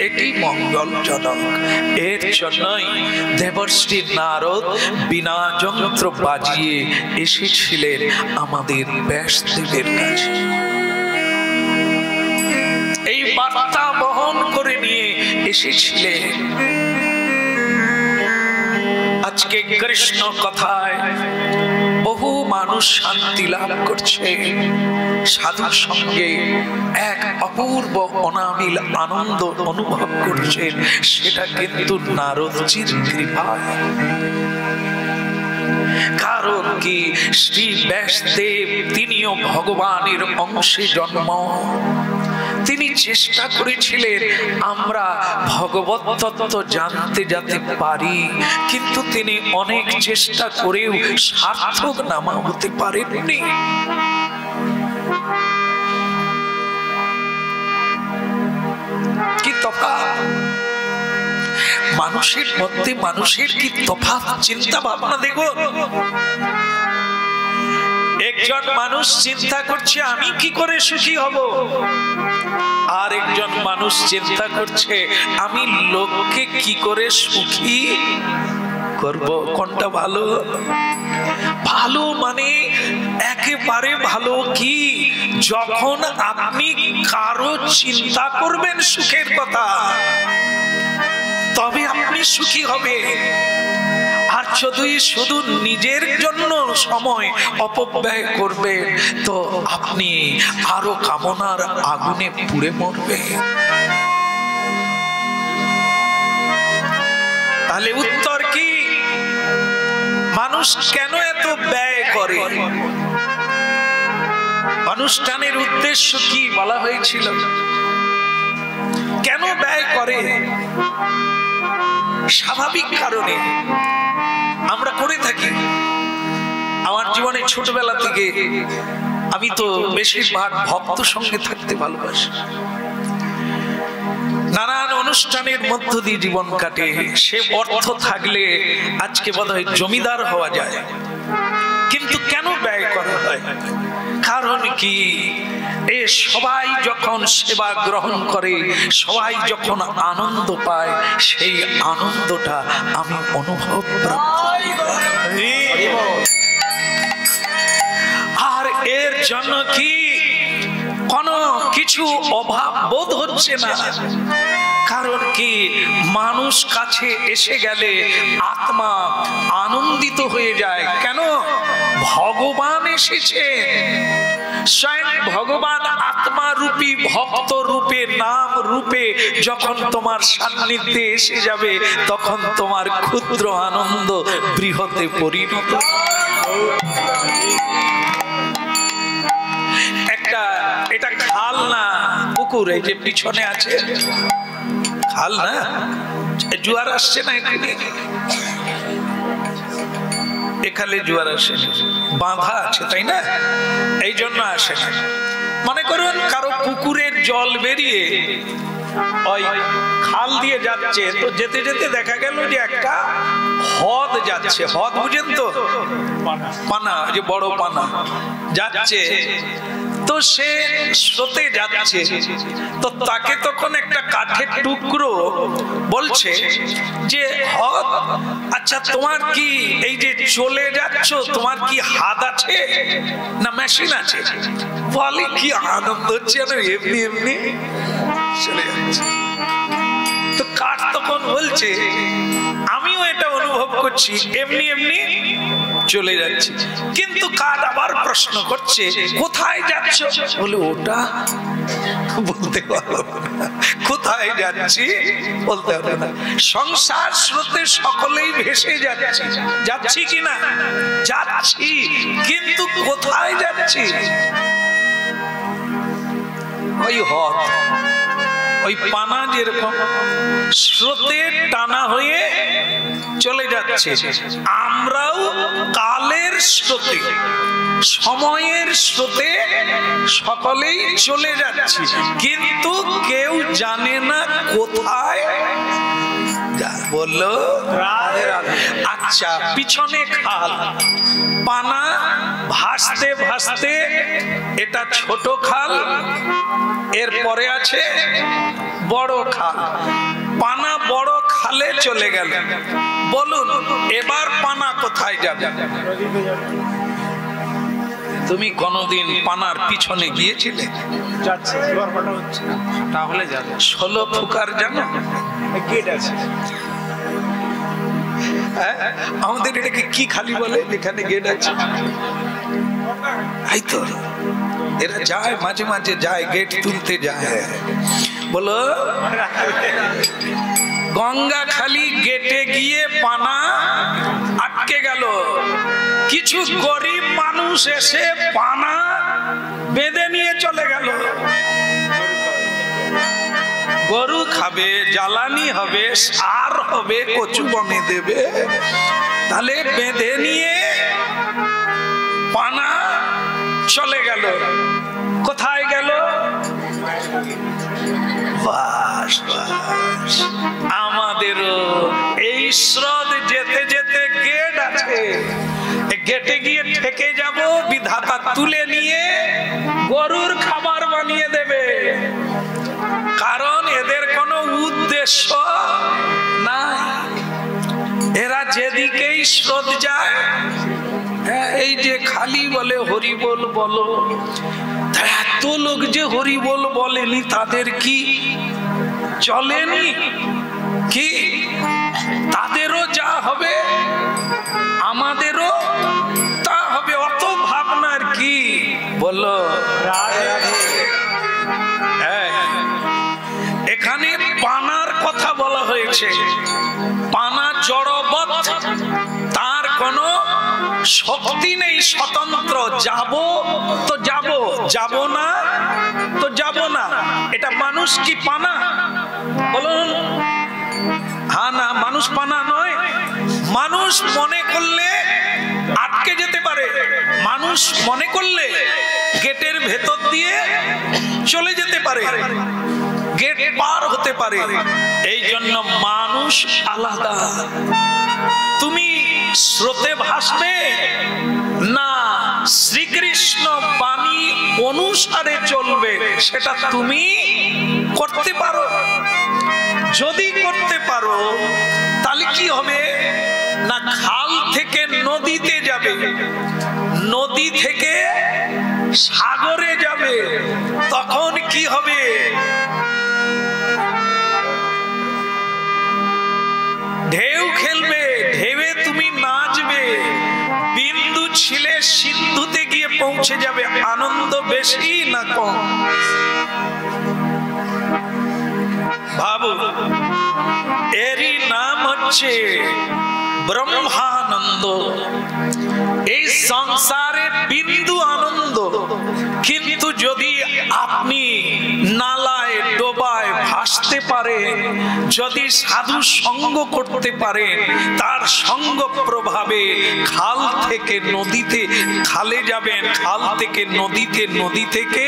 এটি মঙ্গলজনক। এর জন্যই দেবর্ষি নারদ বিনা যন্ত্র বাজিয়ে এসেছিলেন আমাদের ব্যাসদেবের কাছে। এই বার্তা বহন করে নিয়ে এসেছিলেন। আজকে কৃষ্ণ কথায় বহু মানুষ শান্তি লাভ করছে, সাধুর সঙ্গে এক অপূর্ব অনাবিল আনন্দ অনুভব করছেন। সেটা কিন্তু নারদজির কৃপা। কারণ কি? শ্রী ব্যাসদেব তিনিও ভগবানের অংশে জন্ম। তিনি চেষ্টা করেছিলেন আমরা ভগবত তত্ত্ব জানতে যেতে পারি, কিন্তু তিনি অনেক চেষ্টা করেও সার্থক নামা হতে পারেননি। কি তফাৎ মানুষের মধ্যে, মানুষের কি তফাৎ চিন্তা ভাবনা দেখো। একজন মানুষ চিন্তা করছে আমি কি করে সুখী হব, আর একজন মানুষ চিন্তা করছে আমি লোককে কি করে সুখী করব। কোনটা ভালো? ভালো মানে একেবারে ভালো কি? যখন আপনি কারো চিন্তা করবেন সুখের কথা, তবে আপনি সুখী হবে। আর যদি শুধু নিজের জন্য সময় অপব্যয় করবেন তো আপনি আরো কামনার আগুনে পুড়ে মরবেন। তাহলে উত্তর কি? মানুষ কেন এত ব্যয় করে? অনুষ্ঠানের উদ্দেশ্য কি বলা হয়েছিল? কেন ব্যয় করে? স্বাভাবিক কারণে আমরা করে থাকি। আমার জীবনে ছোটবেলা থেকে আমি তো বেশিরভাগ ভক্ত সঙ্গে থাকতে ভালোবাসি। নানান অনুষ্ঠানের মধ্য দিয়ে জীবন কাটে। সে অর্থ থাকলে আজকে বোধহয় জমিদার হওয়া যায়। কিন্তু কেন ব্যয় করা হয়? কারণ কি? এ সবাই যখন সেবা গ্রহণ করে, সবাই যখন আনন্দ পায়, সেই আনন্দটা আমি অনুভব করি। আর এর জন্য কি কোনো কিছু অভাব বোধ হচ্ছে না। কারণ কি? মানুষ কাছে এসে গেলে আত্মা আনন্দিত হয়ে যায়। কেন? ভগবান এসেছে। স্বয়ং ভগবান আত্মা রূপী ভক্ত রূপে নাম রূপে যখন তোমার সান্নিধ্যে এসে যাবে, তখন তোমার ক্ষুদ্র আনন্দ বৃহতে পরিণত। এটা খাল না পুকুর, এই যে পিছনে আছে খাল না, জোয়ার আসছে না এখানে, এখানে জোয়ার আসে না, বাঁধা আছে তাই না, এই জন্য আসে না। মনে করুন কারো পুকুরের জল বেরিয়ে ওই খাল দিয়ে যাচ্ছে, তো যেতে যেতে দেখা গেল যে একটা হ্রদ যাচ্ছে। হ্রদ বুঝেন তো? পানা, যে বড় পানা যাচ্ছে। তো সে স্রোতে যাচ্ছে, তো তাকে তখন একটা কাঠের টুকরো বলছে যে হ্রদ, আচ্ছা তোমার কি এই যে চলে যাচ্ছ, তোমার কি হাত আছে না মেশিন আছে? বলে কি আনন্দ হচ্ছে, এমনি এমনি চলে যাচ্ছে। তো কাঠ তখন বলছে আমিও এটা অনুভব করছি, এমনি এমনি চলে যাচ্ছে। কিন্তু কাঠ আবার প্রশ্ন করছে কোথায় যাচ্ছ? বলে ওটা বলতে পারো না, কোথায় যাচ্ছি বলতে পারো না। সংসার স্রোতে সকলেই ভেসে যাচ্ছে, যাচ্ছি কিনা? যাচ্ছি, কিন্তু কোথায় যাচ্ছি? ওই হ্রদ, ওই পানা যেরকম স্রোতে টানা হয়ে চলে যাচ্ছে, আমরাও কালের স্রোতে, সময়ের স্রোতে সকলেই চলে যাচ্ছি, কিন্তু কেউ জানে না কোথায়। বললো আচ্ছা, পিছনে খাল, পানা ভাসতে ভাসতে, এটা ছোট খাল, এরপরে আছে বড় খাল। পানা বড় খালে চলে গেল, বলুন এবার পানা কোথায় যাবে? তুমি কোনদিন পানার পিছনে গিয়েছিলে? তাহলে যাবে 16 ফুকার জানো গেট আছে। আমাদের এটাকে কি খালি বলে যেখানে গেট আছে? এই তো এরা যায়, মাঝে মাঝে যায়, গেট তুলতে যায়। বলো গঙ্গা খালি গেটে গিয়ে পানা আটকে গেল, কিছু গরিব মানুষ এসে পানা বেঁধে নিয়ে চলে গেল। গরু খাবে, জ্বালানি হবে, সার হবে, কচু বনে দেবে, তাহলে বেঁধে নিয়ে পানা চলে গেল। কোথায় গেল? বাস বাস, আমাদেরও এই স্রোত যেতে যেতে গেট আছে, গেটে গিয়ে ঠেকে যাব, বিধাতা তুলে নিয়ে গরুর খাবার বানিয়ে দেবে। কারণ এদের কোনো উদ্দেশ্য নাই, এরা যেদিকেই স্রোত যায়, এই যে খালি বলে হরি বল বলো, এত লোক যে হরি বল বলেনি, তাদের কি চলেনি কি? তাদেরও যা হবে বলো রাধে রাধে। হ্যাঁ, এখানে পানার কথা বলা হয়েছে। পানা জড়বৎ, তার কোনো শক্তি নেই স্বতন্ত্র। যাব তো যাব, যাব না তো যাব না। এটা মানুষ কি পানা বলুন? হ্যাঁ না, মানুষ পানা নয়। মানুষ মনে করলে আটকে যেতে পারে, মানুষ মনে করলে গেটের ভেতর দিয়ে চলে যেতে পারে, গেট পার হতে পারে। এই জন্য মানুষ আলাদা। তুমি স্রোতে ভাসবে না শ্রীকৃষ্ণ বাণী অনুসারে চলবে, সেটা তুমি করতে পারো। যদি করতে পারো তাহলে কি হবে না, খাল থেকে নদীতে যাবে, নদী থেকে সাগরে যাবে। তখন কি হবে? ঢেউ খেলবে, ঢেউয়ে তুমি নাচবে। বিন্দু ছিলে সিন্ধুতে গিয়ে পৌঁছে যাবে। আনন্দ বেশি না কম? ভাবো, এরই নাম হচ্ছে ব্রহ্মানন্দ। এই সংসারে বিন্দু আনন্দ। কিন্তু যদি আপনি নালায় ডোবায় ভাসতে পারেন, যদি সাধু সঙ্গ করতে পারেন, তার সঙ্গ প্রভাবে খাল থেকে নদীতে, খালে যাবেন, খাল থেকে নদীতে, নদী থেকে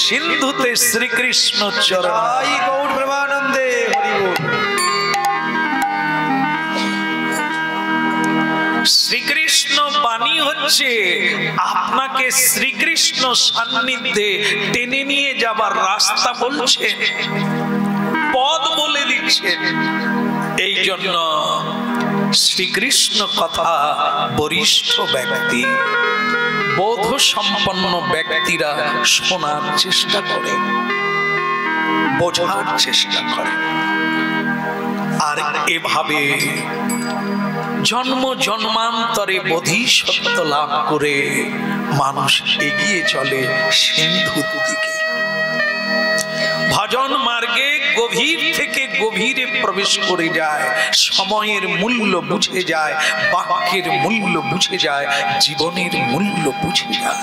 সিন্ধুতে শ্রীকৃষ্ণ চরণ। গৌর প্রেমানন্দে হরি বল। শ্রীকৃষ্ণ বাণী হচ্ছে আপনাকে শ্রীকৃষ্ণ সান্নিধ্যে টেনে নিয়ে যাবার রাস্তা বলছে, পথ বলে দিচ্ছে। এই জন্য শ্রীকৃষ্ণ কথা বরিষ্ঠ ব্যক্তি, বোধ সম্পন্ন ব্যক্তিরা শোনার চেষ্টা করে, বোঝার চেষ্টা করে। আর এভাবে জন্ম জন্মান্তরে বোধিসত্ত্ব লাভ করে মানুষ এগিয়ে চলে সিন্ধুর দিকে। ভজন মার্গে গভীর থেকে গভীরে প্রবেশ করে যায়, সময়ের মূল্য বুঝে যায়, বাক্যের মূল্য বুঝে যায়, জীবনের মূল্য বুঝে যায়।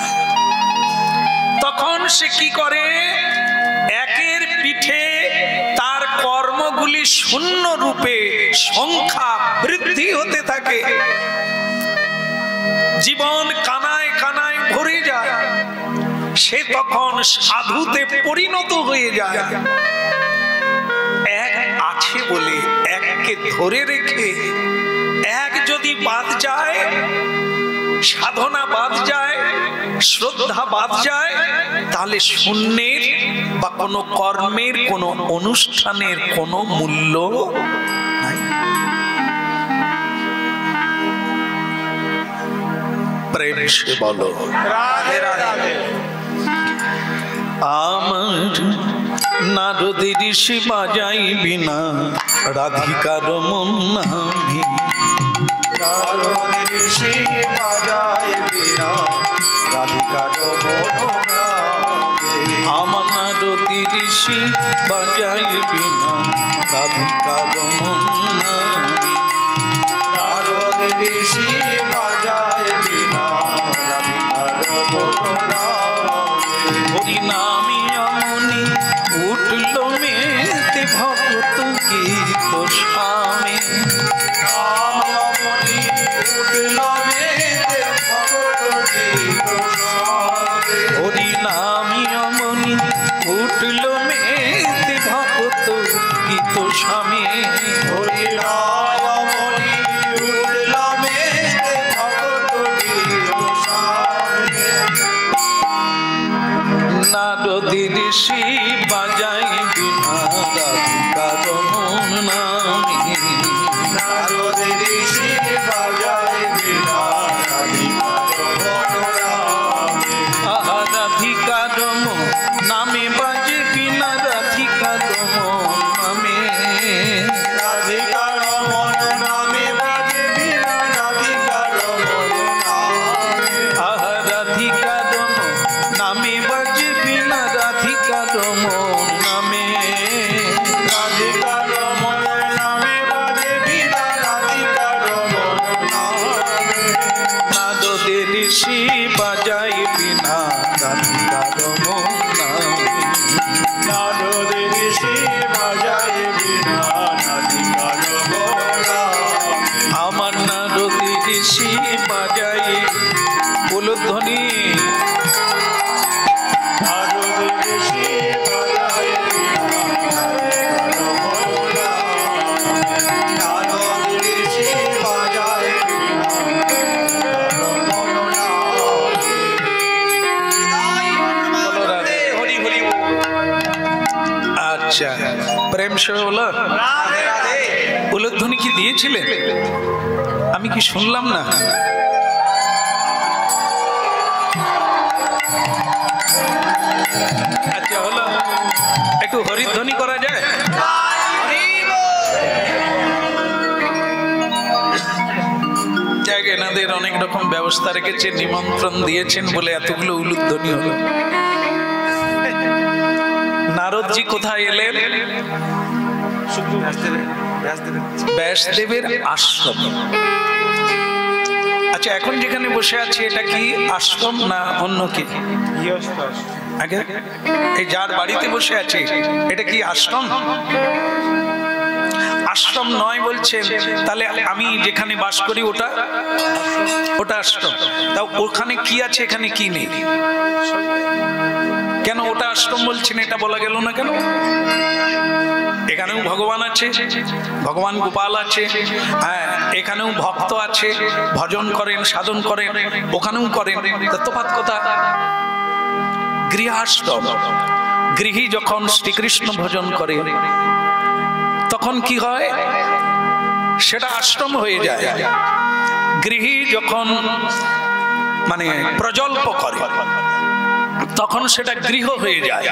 তখন সে কি করে? একের পিঠে তার কর্মগুলি শূন্য রূপে সংখ্যা বৃদ্ধি হতে থাকে। জীবন কানায় কানায় ভরে যায়। সে তখন সাধুতে পরিণত হয়ে যায়। এক আছে বলে এককে ধরে রেখে, এক যদি বাদ যায়, সাধনা বাদ যায়, শ্রদ্ধা বাদ যায়, তাহলে শূন্যের বা কোনো কর্মের, কোনো অনুষ্ঠানের কোনো মূল্য নাই। প্রেম সে বলো রাধে রাধে। আমার নারদের ঋষি বাজাইবি না রাধিকার মন নামি। নারদের ঋষি বাজাইবি না রাধিকার মন নামি। আমার নারদের ঋষি বাজাইবি না রাধিকার মন নামি। নারদের ঋষি বাজাইবি না রাধিকার মন নামি। হরি নামি আমনি উঠল মেতে ভক্ত গীত স্বামী। হরি নামি আমনি উঠল মেতে ভক্ত গীত স্বামী। হরি নামনি উঠল মেতে ভক্ত গীত স্বামী। নারদি ঋষি বাজাইবি না রাধিকার মন নামি। নারদের ঋষি বাজাইবি না রাধিকার মন নামি। আহা রাধিকার মন নামে বাজবি না রাধিকার মন নামে। রাধিকার মন নামে বাজবি না রাধিকার মন নামে। আহা রাধিকার মন উলুধ্বনি আচ্ছা, প্রেম সে বলো উলুধ্বনি কি দিয়েছিলেন? আমি কি শুনলাম না? আচ্ছা হলো, একটু হরিধ্বনি করা যায়? জায়গায় এনাদের অনেক রকম ব্যবস্থা রেখেছে, নিমন্ত্রণ দিয়েছেন বলে এতগুলো উলুধ্বনি হলো। নারদজি কোথায় এলেন? ব্যাসদেবের আশ্রম। আচ্ছা, এখন যেখানে বসে আছি এটা কি আশ্রম না অন্য কি? আগে এই যার বাড়িতে বসে আছে এটা কি আশ্রম? আশ্রম নয় বলছেন, তাহলে আমি যেখানে বাস করি ওটা ওটা আশ্রম। তাও ওখানে কি আছে এখানে কি নেই? কেন ওটা আশ্রম বলছেন, এটা বলা গেল না কেন? এখানেও ভগবান আছে, ভগবান গোপাল আছে, হ্যাঁ এখানেও ভক্ত আছে, ভজন করেন, সাধন করেন, ওখানেও করেন, তফাৎ কথা। গৃহাশ্রম, গৃহী যখন শ্রীকৃষ্ণ ভজন করে তখন কি হয়? সেটা আশ্রম হয়ে যায়। গৃহী যখন মানে প্রজল্প করে তখন সেটা গৃহ হয়ে যায়।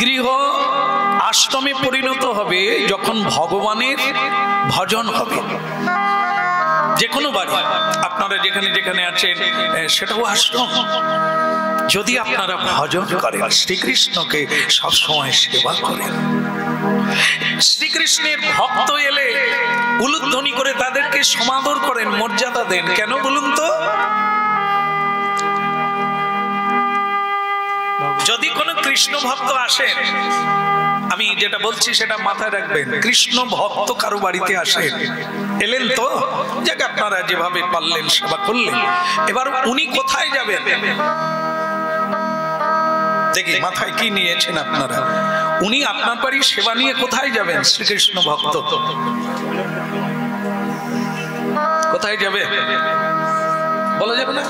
গৃহ আশ্রমে পরিণত হবে যখন ভগবানের ভজন হবে। যে কোনো বাড়ি আপনারা যেখানে যেখানে আছেন সেটাও আশ্রম। যদি আপনারা ভজন করেন, শ্রীকৃষ্ণকে সবসময় সেবা করেন, শ্রীকৃষ্ণের ভক্ত এলে উলুধ্বনি করে তাদেরকে সমাদর করেন, মর্যাদা দেন, কেন বলুন তো? যদি কোনো কৃষ্ণ ভক্ত আসেন, আমি যেটা বলছি সেটা মাথায় রাখবেন, কৃষ্ণ ভক্ত কারো বাড়িতে আসেন, এলেন তো যাকে আপনারা যেভাবে পারলেন সেবা করলেন, এবার উনি কোথায় যাবেন? দেখি মাথায় কি নিয়েছেন আপনারা? উনি আপনার বাড়ির সেবা নিয়ে কোথায় যাবেন? শ্রীকৃষ্ণ ভক্ত কোথায় যাবে বলা যাবে না?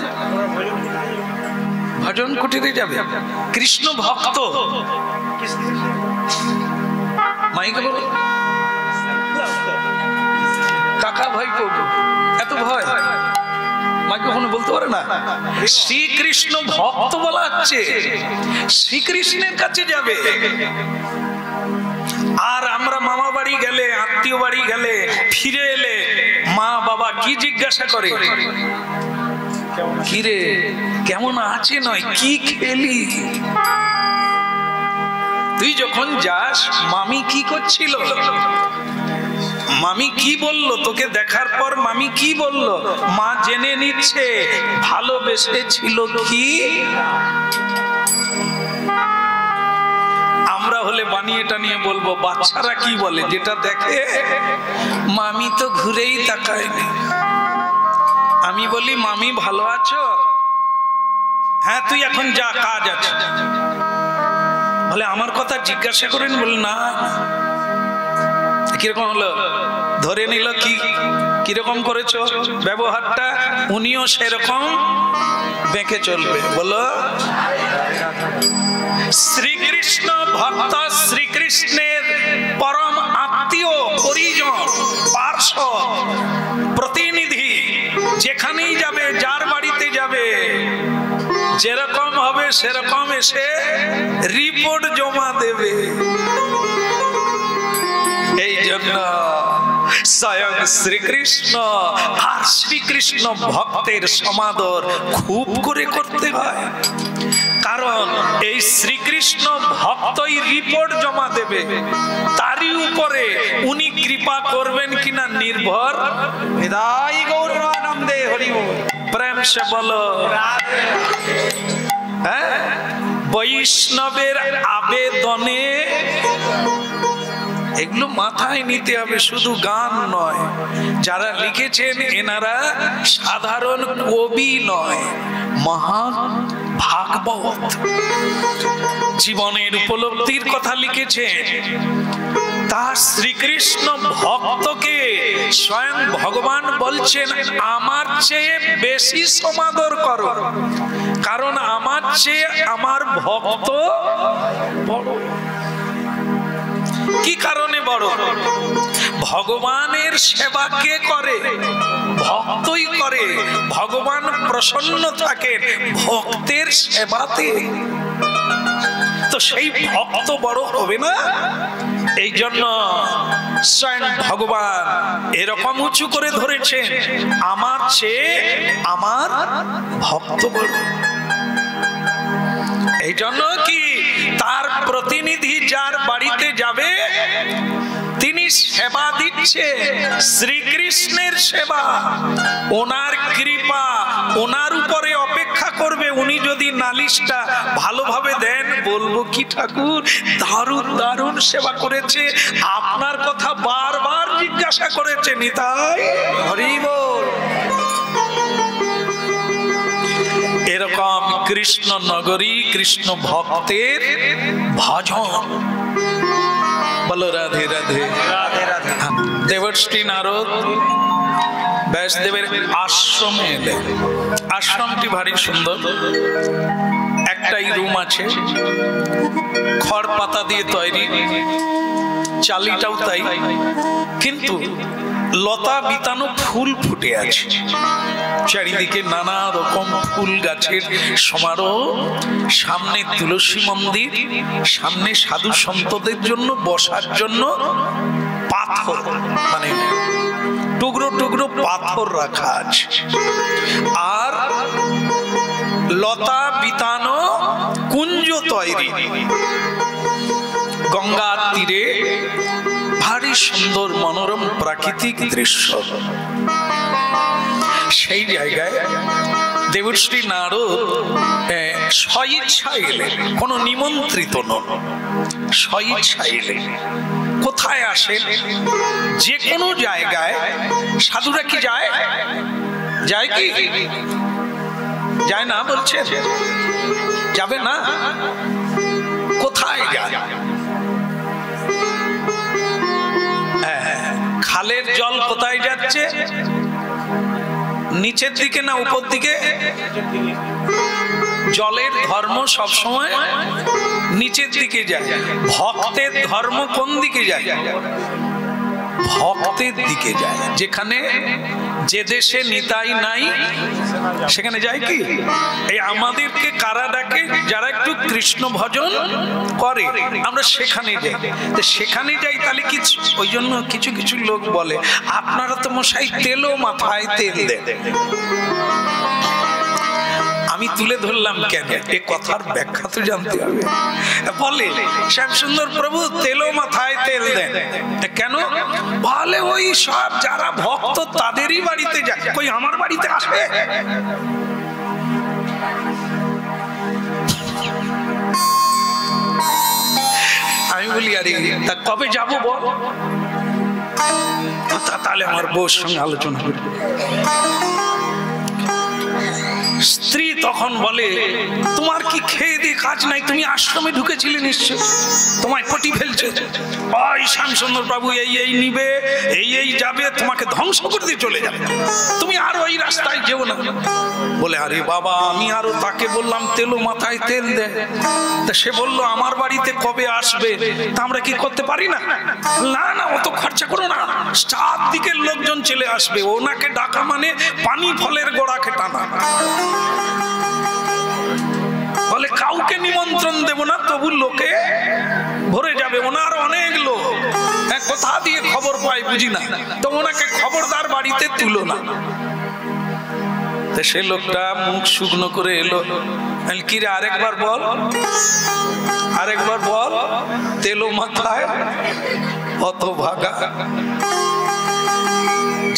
ভজন কুটিরে যাবে। কৃষ্ণ ভক্ত মাইকে বলো, কাকা ভাই এত ভয় মাইক্রোফোনে বলতে পারে না। শ্রীকৃষ্ণ ভক্ত বলা হচ্ছে, শ্রীকৃষ্ণের কাছে যাবে। আর আমরা মামা বাড়ি গেলে, আত্মীয় বাড়ি গেলে, ফিরে এলে মা বাবা কি জিজ্ঞাসা করে? কিরে কেমন আছে নয়, কি খেলি? তুই যখন যাস মামি কি করছিল, মামি কি বলল, তোকে দেখার পর মামি কি বলল, মা জেনে নিচ্ছে ভালোবেসেছিল কি। আমরা হলে বানিয়ে টানিয়ে বলবো, বাচ্চারা কি বলে যেটা দেখে, মামি তো ঘুরেই তাকায়নি। আমি বলি, মামি ভালো আছো? হ্যাঁ তুই এখন যা, কাজ আছে। বলে আমার কথা জিজ্ঞাসা করেন? বলে না। কিরকম হলো? ধরে নিল কি কিরকম করেছো ব্যবহারটা, উনিও সেরকম বেঁকে চলবে। বলো শ্রীকৃষ্ণ ভক্ত, শ্রীকৃষ্ণের পরম আত্মীয়, পরিজন, পার্শ্ব, প্রতিনিধি যেখানেই যাবে, যার বাড়িতে যাবে, যেরকম হবে সেরকম এসে রিপোর্ট জমা দেবে। এই জন্য স্বয়ং শ্রীকৃষ্ণ আর শ্রীকৃষ্ণ ভক্তের সমাদর খুব করে করতে হয়, কারণ এই শ্রীকৃষ্ণ ভক্তই রিপোর্ট জমা দেবে, তারই উপরে উনি কৃপা করবেন কিনা নির্ভর। নিতাই গৌরানন্দে হরি বল। প্রেম সে বলো। হ্যাঁ, বৈষ্ণবের আবেদনে এগুলো মাথায় নিতে হবে, শুধু গান নয়। যারা লিখেছেন এনারা সাধারণ কবি নয়, মহান ভাগবত, জীবনের উপলব্ধির কথা লিখেছেন। তার শ্রীকৃষ্ণ ভক্তকে স্বয়ং ভগবান বলছেন আমার চেয়ে বেশি সমাদর করো, কারণ আমার চেয়ে আমার ভক্ত বড়। কি কারণে বড়? ভগবানের সেবা কে করে? ভক্তই করে। ভগবান প্রসন্ন থাকেন ভক্তের সেবাতে, তো সেই ভক্ত বড় হবে না? এই জন্য স্বয়ং ভগবান এরকম উঁচু করে ধরেছেন, আমার চেয়ে আমার ভক্ত বড়। এই জন্য কি তার প্রতিনিধি যার বাড়িতে যাবে তিনি সেবা দিচ্ছে, শ্রীকৃষ্ণের সেবা, ওনার কৃপা ওনার উপরে অপেক্ষা করবে। উনি যদি নালিশটা ভালোভাবে দেন, বলবো কি ঠাকুর দারুণ দারুণ সেবা করেছে, আপনার কথা বারবার জিজ্ঞাসা করেছে, নিতাই হরি বল। এরকম কৃষ্ণ নগরী কৃষ্ণ ভক্তের ভজন। বলো রাধে রাধে। দেবশ্রী নারদ ব্যাসদেবের আশ্রমে এলেন। আশ্রমটি ভারী সুন্দর, একটাই রুম আছে, খড় পাতা দিয়ে তৈরি, চালিটাও তাই, কিন্তু লতা বিতানো ফুল ফুটে আছে, চারিদিকে নানা রকম ফুল গাছের সমারোহ, সামনে তুলসী মন্দির, সামনে সাধু সন্তদের জন্য বসার জন্য পাথর, মানে টুকরো টুকরো পাথর রাখা আছে, আর লতা বিতানো কুঞ্জ তৈরি, গঙ্গার তীরে ভারী সুন্দর মনোরম প্রাকৃতিক দৃশ্য। সেই জায়গায় দেবশ্রী নারদ স্বইচ্ছা এলেন, কোনো নিমন্ত্রিত নন, স্বইচ্ছা এলেন। কোথায় আসেন? যে কোনো জায়গায় সাধুরা কি যায়? যায় কি? যায় না বলছে? যাবে না? কোথায় যায়? খালের জল কোথায় যাচ্ছে? নিচের দিকে না উপর দিকে? জলের ধর্ম সবসময় নিচের দিকে যায়। ভক্তের ধর্ম কোন দিকে যায়? ভক্তের দিকে যায়। যেখানে যে দেশে নিতাই নাই সেখানে যায় কি? এই আমাদেরকে কারা ডাকে? যারা একটু কৃষ্ণ ভজন করে, আমরা সেখানে যাই। তো সেখানে যাই তাহলে কিছু, ওই জন্য কিছু কিছু লোক বলে আপনারা তো মশাই তেলও মাথায় তেল দেন। আমি তুলে ধরলাম কেন? এ কথার ব্যাখ্যা তো জানতে হবে। বলে শ্যামসুন্দর প্রভু তেলও মাথায় তেল দেন কেন? বলে ওই সব যারা ভক্ত তাদেরই বাড়িতে যায়, কই আমার বাড়িতে আসবে? আমি বলি আরে তা কবে যাবো বল? তাহলে আমার বউর সঙ্গে আলোচনা করি। স্ত্রী তখন বলে তোমার কি খেয়ে দিয়ে কাজ নাই? তুমি আশ্রমে ঢুকেছিলে নিশ্চয়, তোমায় পটি ফেলছে। ওই শ্যামসুন্দর বাবু এই এই নিবে, এই এই যাবে, তোমাকে ধ্বংস করে দিয়ে চলে যাবে, তুমি আর ওই রাস্তায় যেও না। বলে আরে বাবা আমি আরো তাকে বললাম তেলও মাথায় তেল দে, তা সে বললো আমার বাড়িতে কবে আসবে, তা আমরা কি করতে পারি না? না না অত খরচা করো না, চারদিকের লোকজন চলে আসবে, ওনাকে ডাকা মানে পানি ফলের গোড়াকে টানা। বলে কাউকে নিমন্ত্রণ দেব না, তবু লোকে ভরে যাবে, ওনার অনেক লোক, কোথা দিয়ে খবর পাই বুঝি না, তো ওনাকে খবরদার বাড়িতে তুলো না। সে লোকটা মুখ শুকনো করে এলো, কি রে আরেকবার বল, আরেকবার বল, তেলো মাথায়, অত ভাগা।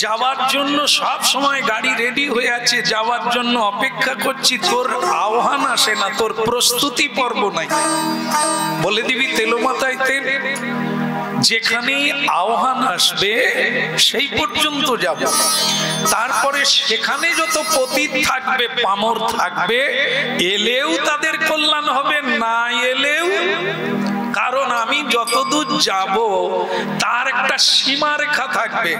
যাওয়ার জন্য সব সময় গাড়ি রেডি হয়ে আছে, যাওয়ার জন্য অপেক্ষা করছি, তোর আহ্বান আসে না, তোর প্রস্তুতি পর্ব নাই। বলে দিবি তেলো মাথায় তেল, যেখানেই আহ্বান আসবে সেই পর্যন্ত যাব, তারপরে সেখানে যত পতিত থাকবে, পামর থাকবে, এলেও তাদের কল্যাণ হবে, না এলেও। কারণ আমি যতদূর যাব তার একটা সীমারেখা থাকবে,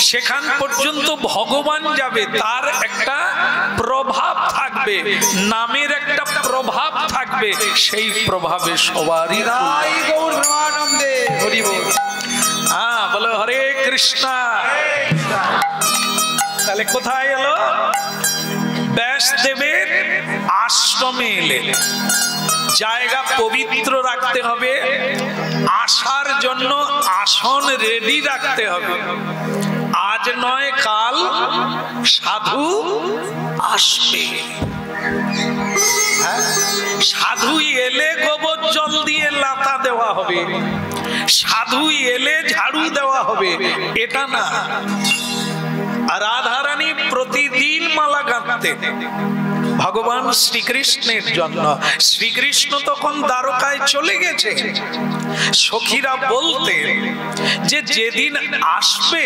সেখান পর্যন্ত ভগবান যাবে, তার একটা প্রভাব থাকবে, নামের একটা প্রভাব থাকবে, সেই প্রভাবে সবারই বলো হরে কৃষ্ণ। তাহলে কোথায় এলো? ব্যাসদেবের আশ্রমে এলে। জায়গা পবিত্র রাখতে হবে, আসার জন্য আসন রেডি রাখতে হবে। আজ নয় কাল সাধু আসবে। সাধু এলে গোবর জল দিয়ে লাতা দেওয়া হবে, সাধু এলে ঝাড়ু দেওয়া হবে, এটা না। রাধারানী প্রতিদিন মালা গাঁথতেন ভগবান শ্রীকৃষ্ণের জন্য। শ্রীকৃষ্ণ তখন দ্বারকায় চলে গেছে। সখীরা বলতেন যে যেদিন আসবে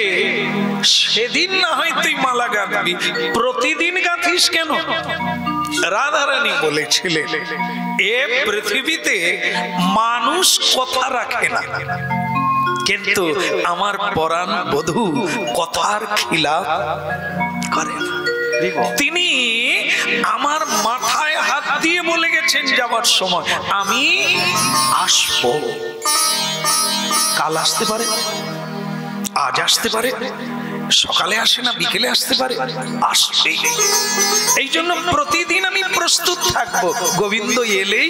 সেদিন না হয় তুই মালা গাঁথবি, প্রতিদিন গাঁথিস কেন? রাধারানী বলেছিলেন, এ পৃথিবীতে মানুষ কথা রাখে না, কিন্তু আমার পরাণ বধূ কথার খিলাফ করে না। তিনি আমার মাথায় হাত দিয়ে বলে গেছেন যাবার সময়, আমি আসবো। কাল আসতে পারে, আজ আসতে পারে, সকালে আসে না বিকেলে আসতে পারে, আসবে। এই জন্য প্রতিদিন আমি প্রস্তুত থাকবো, গোবিন্দ এলেই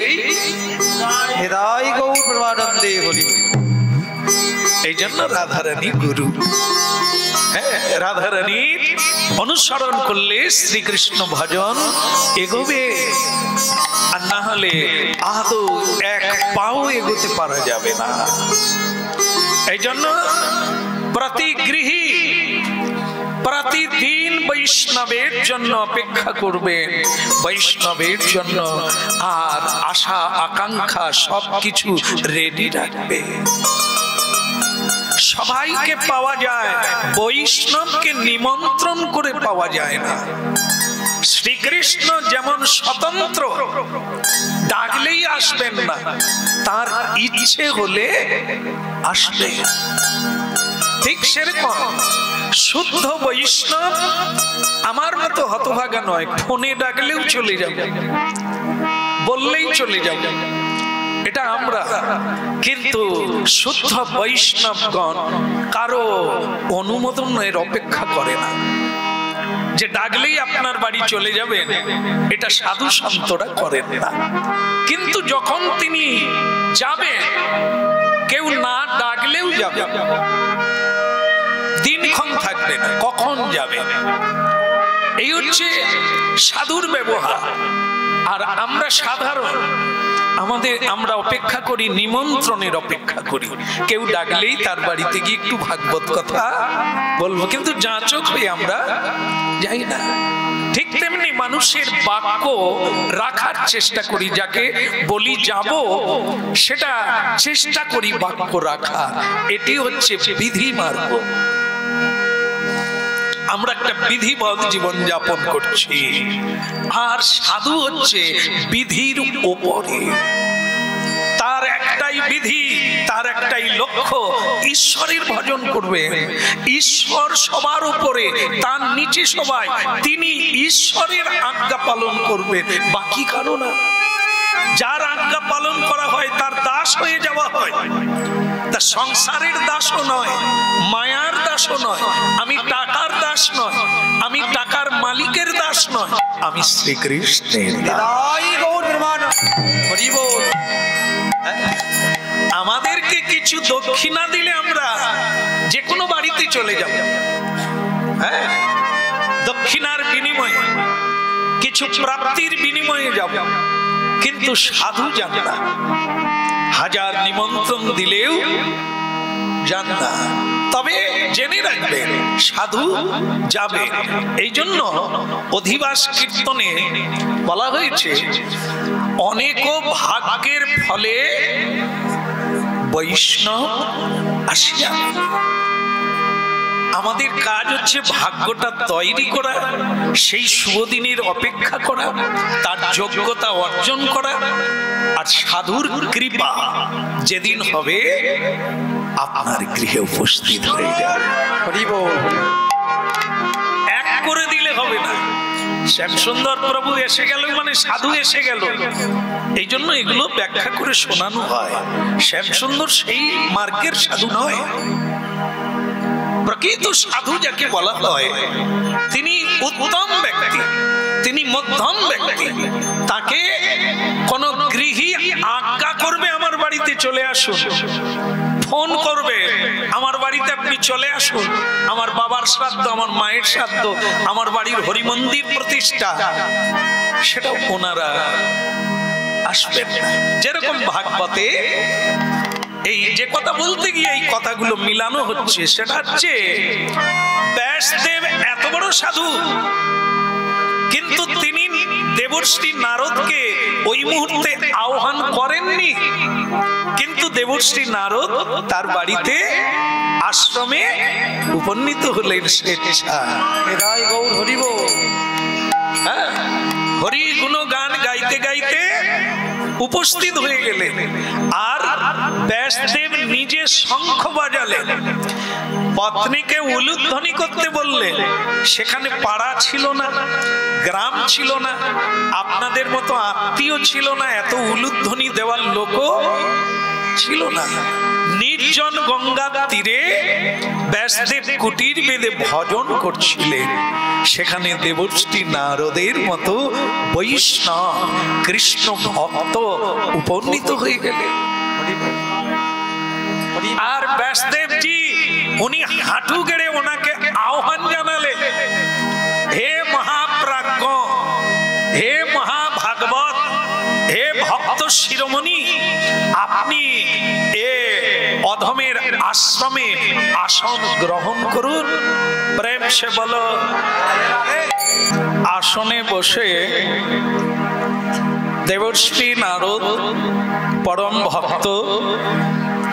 হৃদয় গৌর প্রেমানন্দে হরি। এই জন্য রাধারানী গুরু। রাধারানীর অনুসরণ করলে শ্রীকৃষ্ণ ভজন এগোবে, আর না হলে আদৌ এক পাও এগোতে পারা যাবে না। এই জন্য প্রতি গৃহী প্রতিদিন বৈষ্ণবের জন্য অপেক্ষা করবেন, বৈষ্ণবের জন্য, আর আশা আকাঙ্ক্ষা সবকিছু রেডি রাখবে। সবাইকে পাওয়া যায়, বৈষ্ণবকে নিমন্ত্রণ করে পাওয়া যায় না। শ্রীকৃষ্ণ যেমন স্বতন্ত্র, ডাকলেই আসবেন না, তার ইচ্ছে হলে আসবে। ঠিক সেরকম শুদ্ধ বৈষ্ণব আমার মতো হতভাগা নয়, ফোনে ডাকলেও চলে যাবে, বললেই চলে যাবে, এটা আমরা। কিন্তু শুদ্ধ বৈষ্ণবগণ কারো অনুমোদনের অপেক্ষা করে না, যে ডাকলেই আপনার বাড়ি চলে যাবেন, এটা সাধু সন্তরা করেন না। কিন্তু যখন তিনি যাবেন, কেউ না ডাকলেও যাবে, দিনক্ষণ থাকবে না, কখন যাবে। এই হচ্ছে সাধুর ব্যবহার। আর আমরা সাধারণ, আমরা অপেক্ষা করি, নিমন্ত্রণের অপেক্ষা করি। কেউ ডাকলেই তার বাড়িতে গিয়ে একটু ভাগবত কথা বলবো, কিন্তু যাচক হয়ে আমরা যাই না। ঠিক তেমনি মানুষের বাক্য রাখার চেষ্টা করি, যাকে বলি যাব সেটা চেষ্টা করি বাক্য রাখা। এটি হচ্ছে বিধি মার্গ। আমরা একটা বিধিবদ্ধ জীবন যাপন করছি, আর সাধু হচ্ছে বিধির উপরে। তার একটাই বিধি, তার একটাই লক্ষ্য, ঈশ্বরের ভজন করবে। ঈশ্বর সবার উপরে, তার নিচে সবাই, তিনি ঈশ্বরের আজ্ঞা পালন করবেন, বাকি কারো না। যার আজ্ঞা পালন করা হয় তার দাস হয়ে যাওয়া হয়। তা সংসারের দাসও নয়, মায়ার দাসও নয়, আমি টাকার দাস নয়, আমি টাকার মালিকের দাস নয়, আমি শ্রীকৃষ্ণের দাস। আমাদেরকে কিছু দক্ষিণা দিলে আমরা যে কোনো বাড়িতে চলে যাব, হ্যাঁ, দক্ষিণার বিনিময়ে, কিছু প্রাপ্তির বিনিময়ে যাব। কিন্তু সাধু যান না, হাজার নিমন্ত্রণ দিলেও যান না। তবে জেনে রাখবেন, সাধু যাবে। এই জন্য অধিবাস কীর্তনে বলা হয়েছে, অনেক ভাগ্যের ফলে বৈষ্ণব আসিয়া। আমাদের কাজ হচ্ছে ভাগ্যটা তৈরি করা, সেই শুভ দিনের অপেক্ষা করা, তার যোগ্যতা অর্জন করা, আর সাধুর কৃপা যেদিন হবে আপনার গৃহে উপস্থিত হয়ে যাবে। এক করে দিলে হবে না। শ্যামসুন্দর প্রভু এসে গেল মানে সাধু এসে গেল, এই জন্য এগুলো ব্যাখ্যা করে শোনানো হয়। শ্যামসুন্দর সেই মার্গের সাধু নয়। প্রকৃত সাধু যাকে বলা হয় তিনি উত্তম ব্যক্তি, তিনি মধ্যম ব্যক্তি। তাকে কোন গৃহী আজ্ঞা করবে আমার বাড়িতে চলে আসুন, ফোন করবে আমার বাড়িতে আপনি চলে আসুন, আমার বাবার শ্রাদ্ধ, আমার মায়ের শ্রাদ্ধ, আমার বাড়ির হরিমন্দির প্রতিষ্ঠা, সেটা ওনারা আসবেন না। যেরকম ভাগবতে এই যে কথা বলতে গিয়ে এই কথাগুলো মিলানো হচ্ছে, সেটা হচ্ছে ব্যাসদেব এত বড় সাধু, কিন্তু তিনি দেবর্ষি নারদকে ওই মুহূর্তে আহ্বান করেননি। কিন্তু দেবর্ষি নারদ তার বাড়িতে আশ্রমে উপনীত হলেন স্বেচ্ছায়। হরি গুণগান গাইতে গাইতে উপস্থিত হয়ে গেলেন। আর ব্যাসদেব নিজে শঙ্খ বাজালেন, পত্নীকে উলুধ্বনি করতে বললেন। সেখানে পাড়া ছিল না, গ্রাম ছিল না, আপনাদের মতো আত্মীয় ছিল না, এত উলুধ্বনি দেওয়ার লোকও ছিল না। নির্জন গঙ্গার তীরে ব্যাসদেব কুটির বেঁধে ভজন করছিলেন। সেখানে দেবর্ষি নারদের মতো বৈষ্ণব কৃষ্ণ ভক্ত উপনীত হয়ে গেলেন। আর ব্যাসদেবজি উনি হাঁটু গেড়ে ওনাকে আহ্বান জানালেন, হে মহাপ্রাজ্ঞ, হে মহাভাগবত, হে ভক্ত শিরোমণি, আপনি এ অধমের আশ্রমে আসন গ্রহণ করুন। প্রেম সে বলো। আসনে বসে দেবর্ষি নারদ পরম ভক্ত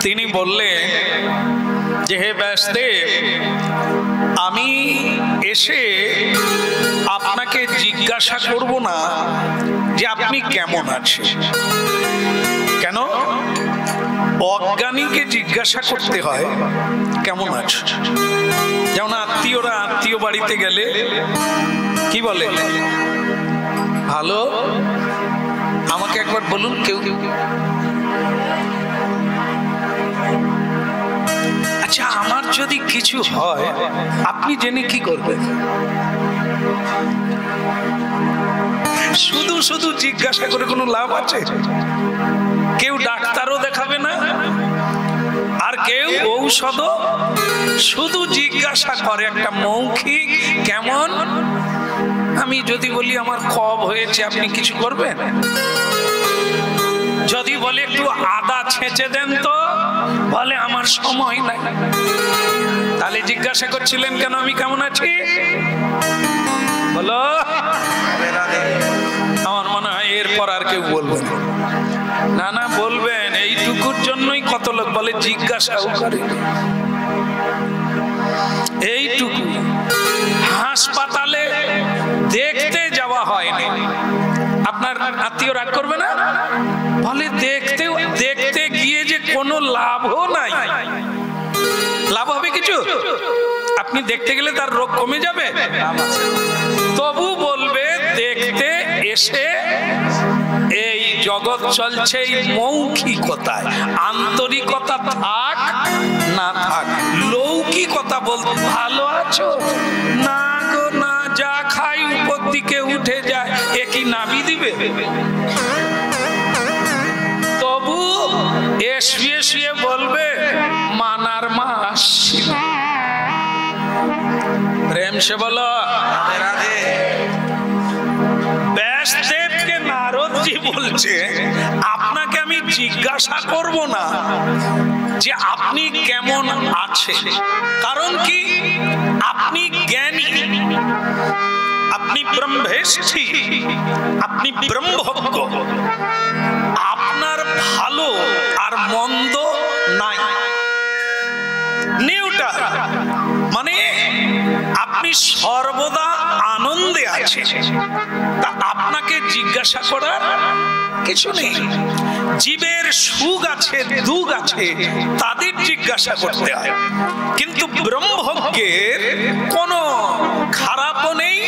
তিনি বললেন যে হে ব্যাসদেব, আমি এসে আপনাকে জিজ্ঞাসা করব না যে আপনি কেমন আছেন। কেন? অজ্ঞানীকে জিজ্ঞাসা করতে হয় কেমন আছো। যেমন আত্মীয়রা আত্মীয় বাড়িতে গেলে কি বলে, ভালো, আমাকে একবার বলুন। কেউ আচ্ছা, আমার যদি কিছু হয় আপনি জেনে কি করবেন? শুধু শুধু জিজ্ঞাসা করে কোনো লাভ আছে? কেউ ডাক্তারও দেখাবে না, আর কেউ ঔষধও, শুধু জিজ্ঞাসা করে একটা মৌখিক কেমন। আমি যদি বলি আমার কফ হয়েছে, আপনি কিছু করবেন? যদি বলে একটু আদা ছেঁচে দেন তো, বলে আমার সময় নাই। তাহলে জিজ্ঞাসা করছিলেন কেন আমি কেমন আছি? বলো। আমার মনে হয় এরপর আর কেউ বলবেন না। না, বলবেন। এইটুকুর জন্যই কত লোক বলে জিজ্ঞাসাও করে। এইটুকু হাসপাতালে দেখতে যাওয়া হয়নি, আপনার আত্মীয় রাগ করবে না? বলে দেখতে গিয়ে যে কোনো লাভও নাই। লাভ হবে কিছু? আপনি দেখতে গেলে তার রোগ কমে যাবে? তবু বলবে দেখতে এসে এই জগৎ চলছে এই মৌখিকতায়। আন্তরিকতা থাক না থাক, লৌকিকতা বলতে ভালো আছো না গো না, যা খাই উপর দিকে উঠে যায়, এ কি নাবি দিবে? তবু এ শুয়ে শুয়ে বলবে মানার মাস। প্রেম সে বলো। ব্যাসদেবকে নারদজি বলছে আপনাকে আমি জিজ্ঞাসা করব না যে আপনি কেমন আছেন। কারণ কি? আপনি জ্ঞানী, আপনি ব্রহ্মেষ্ঠী, আপনি ব্রহ্মজ্ঞ। আপনার ভালো আর মন্দ নাই, নিউট্রাল। মানে আপনি সর্বদা আনন্দে আছেন, তা আপনাকে জিজ্ঞাসা করার কিছু নেই। জীবের সুখ আছে, দুঃখ আছে, তাদের জিজ্ঞাসা করতে হয়। কিন্তু ব্রহ্মজ্ঞের কোনো খারাপও নেই।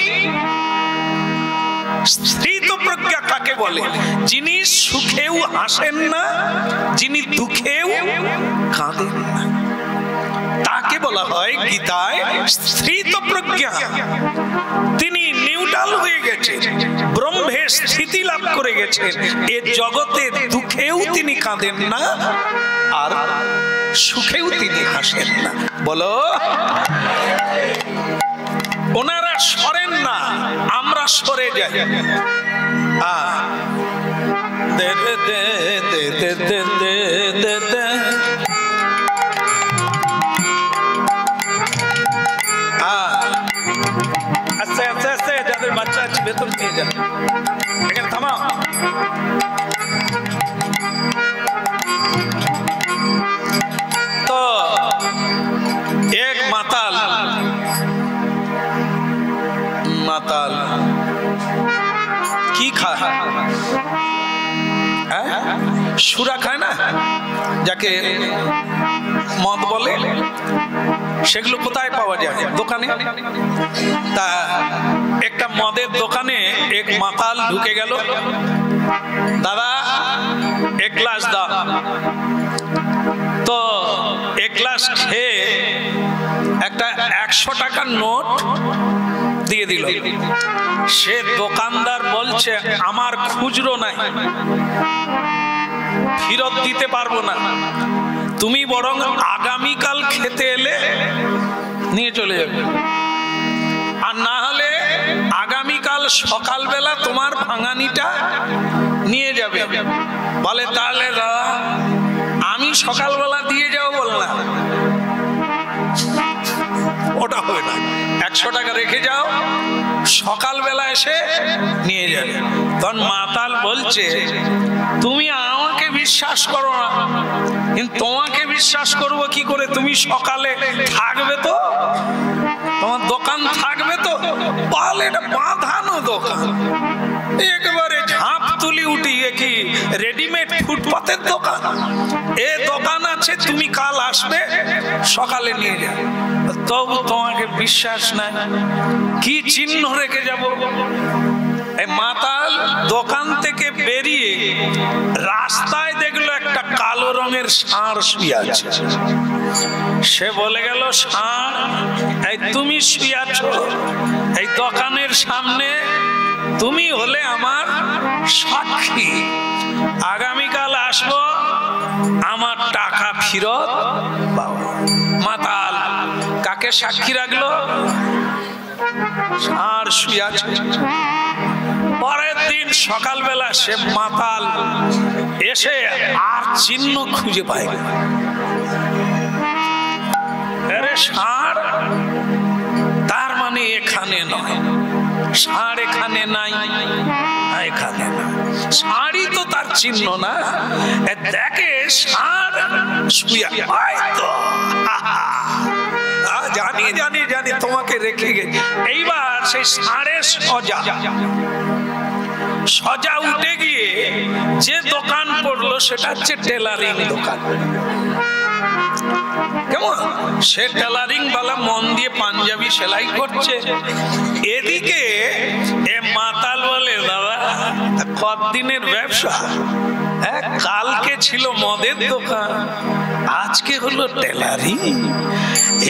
স্থিতপ্রজ্ঞা কাকে বলে? যিনি সুখেও হাসেন না, যিনি দুঃখেও কাঁদেন না, তাকে বলা হয় গীতায় স্থিতপ্রজ্ঞা। তিনি নিউট্রাল হয়ে গেছেন, ব্রহ্মের স্থিতি লাভ করে গেছেন। এ জগতের দুঃখেও তিনি কাঁদেন না, আর সুখেও তিনি হাসেন না। বলো, ওনারা সরেন না, আমরা সরে যাই। দে দে দে দে দে দে দে দে। আস্তে আস্তে আস্তে, যাদের বাচ্চা আছে ভেতর নিয়ে যান, এখানে থামাও। তো এক মাতাল কি খায়? সুরা খায় না, যাকে মদ বলে। সেগুলো কোথায় পাওয়া যায়? দোকানে। তা একটা মদের দোকানে এক মাতাল ঢুকে গেল, দাদা এক গ্লাস দাও। তো এক গ্লাস খেয়ে একটা 100 টাকার নোট দিয়ে দিল। সে দোকানদার বলছে, আমার খুচরো নাই, ফেরত দিতে পারবো না, তুমি বরং আগামীকাল খেতে এলে নিয়ে চলে যাবে, আর না হলে আগামীকাল সকালবেলা তোমার ভাঙানিটা নিয়ে যাবে। বলে, তাহলে দাদা আমি সকালবেলা দিয়ে যাবো বললাম, ওটা হবে না, 100 টাকা রেখে যাও, সকালবেলা এসে নিয়ে যাবে। তখন মাতাল বলছে, তুমি আমাকে বিশ্বাস করো না, কিন্তু তোমাকে বিশ্বাস করব কি করে? তুমি সকালে থাকবে তো, তোমার দোকান থাকবে তো? বলে, এটা বাঁধানো দোকান, একেবারে ঝাঁপ তুলি উঠি, কি রেডিমেড ফুটপাতের দোকান? এ দোকান আছে, তুমি কাল আসবে, সকালে নিয়ে যাবে। তবু তোমাকে বিশ্বাস নাই, কি চিহ্ন রেখে যাব? এই মাতাল দোকান থেকে বেরিয়ে রাস্তায় দেখলো একটা কালো রঙের ষাঁড় শুয়ে আছে। সে বলে গেল, ষাঁড়, এই তুমি শুয়ে আছো এই দোকানের সামনে, তুমি হলে আমার সাক্ষী, আগামীকাল আসবো, আমার টাকা ফেরত পাবো। মাতাল কাকে সাক্ষী রাখলো? ষাঁড় শুয়ে আছে। পরের দিন সকালবেলা সে মাতাল এসে আর চিহ্ন খুঁজে পায়, আরে ষাঁড়, তার মানে এখানে নয়, ষাঁড় এখানে নাই, এখানে না, ষাঁড়ই তো তার চিহ্ন না। দেখে ষাঁড় শুয়ে, জানি জানি জানি তোমাকে রেখে গেছে। এইবার সেই ষাঁড়ের সজা উঠে গিয়ে যে দোকান পড়লো সেটা হচ্ছে টেলারিং দোকান। কেমন? সে টেলারিং বালা মন দিয়ে পাঞ্জাবি সেলাই করছে। এদিকে এ মাতাল বলে, দাদা কতদিনের ব্যবসা, কালকে ছিল মদের দোকান, আজকে হলো টেলারিং।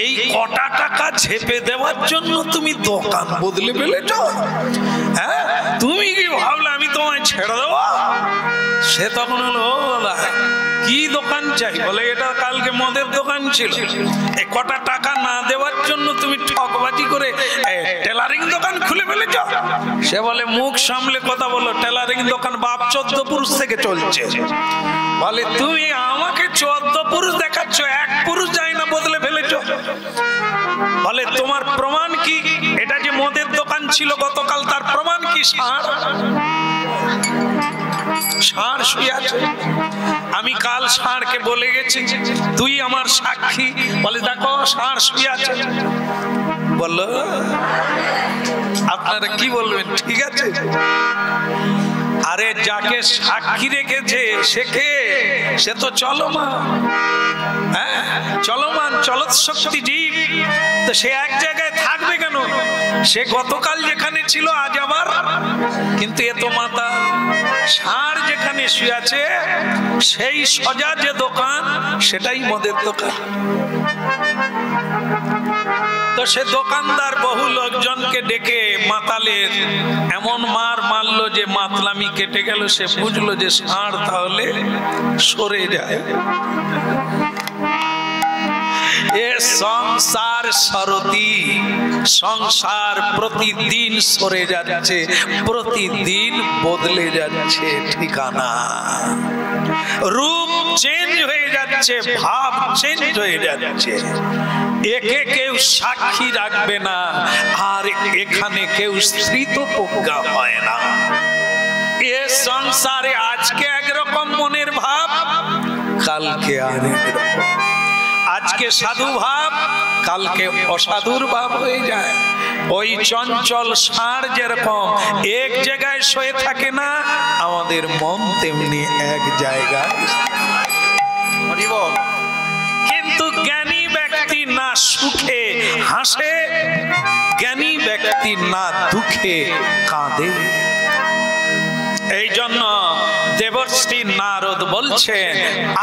এই কটা টাকা ঝেপে দেওয়ার জন্য তুমি দোকান বদলে ফেলেছ? হ্যাঁ, তুমি কি ভাবলে আমি তোমায় ছেড়ে দেবো? সে তখন হলো, দাদা কি দোকান চাই? বলে, এটা কালকে মদের দোকান ছিল, এই কটা টাকা না দেওয়ার জন্য তুমি ঠকবাজি করে টেলারিং দোকান খুলে ফেলেছ। সে বলে, মুখ সামলে কথা বলো, টেলারিং দোকান বাপ 14 পুরুষ থেকে চলছে। বলে, তুমি আমাকে 14 পুরুষ দেখাচ্ছ, এক পুরুষ যাই না বদলে ফেলেছ। বলে, তোমার প্রমাণ কি? এটা যে মদের দোকান ছিল গতকাল, তার প্রমাণ কি? ষাঁড় শুয়ে আছে। আমি কাল ষাঁড়কে বলে গেছি তুই আমার সাক্ষী। বলে দেখো ষাঁড় শুয়ে আছে। বললো আপনারা কি বলবেন? ঠিক আছে। আরে যাকে সাক্ষী রেখেছে সে কে? সে তো চলমান, হ্যাঁ চলমান চলত শক্তি জীব। তো সে এক জায়গায় থাকবে কেন? সে গতকাল যেখানে ছিল আজ আবার। কিন্তু এ তো মাতা। ষাঁড় যেখানে শুয়ে আছে সেই সজা যে দোকান সেটাই মদের দোকান। তো সে দোকানদার বহু লোকজনকে ডেকে মাতালের এমন মার মারলো যে মাতলামি কেটে গেল। সে বুঝলো যে ষাঁড় তাহলে সরে যায়। এ সংসার সারথি, সংসার প্রতিদিন সরে যাচ্ছে, প্রতিদিন বদলে যাচ্ছে ঠিকানা। রূপ চেঞ্জ হয়ে যাচ্ছে, ভাব চেঞ্জ হয়ে যাচ্ছে। একে কেউ সাক্ষী রাখবে না, আর এখানে কেউ স্থিত প্রজ্ঞা হয় না। এ সংসারে আজকে একরকম মনের ভাব, কালকে আরেক রকম। আজকে সাধু ভাব, কালকে অসাধুর ভাব হয়ে যায়। ওই চঞ্চল ষাঁড় যেরকম এক জায়গায় শুয়ে থাকে না, আমাদের মন তেমনি এক জায়গায়। কিন্তু জ্ঞানী ব্যক্তি না সুখে হাসে, জ্ঞানী ব্যক্তি না দুঃখে কাঁদে। এই জন্য দেবশ্রী নারদ বলছেন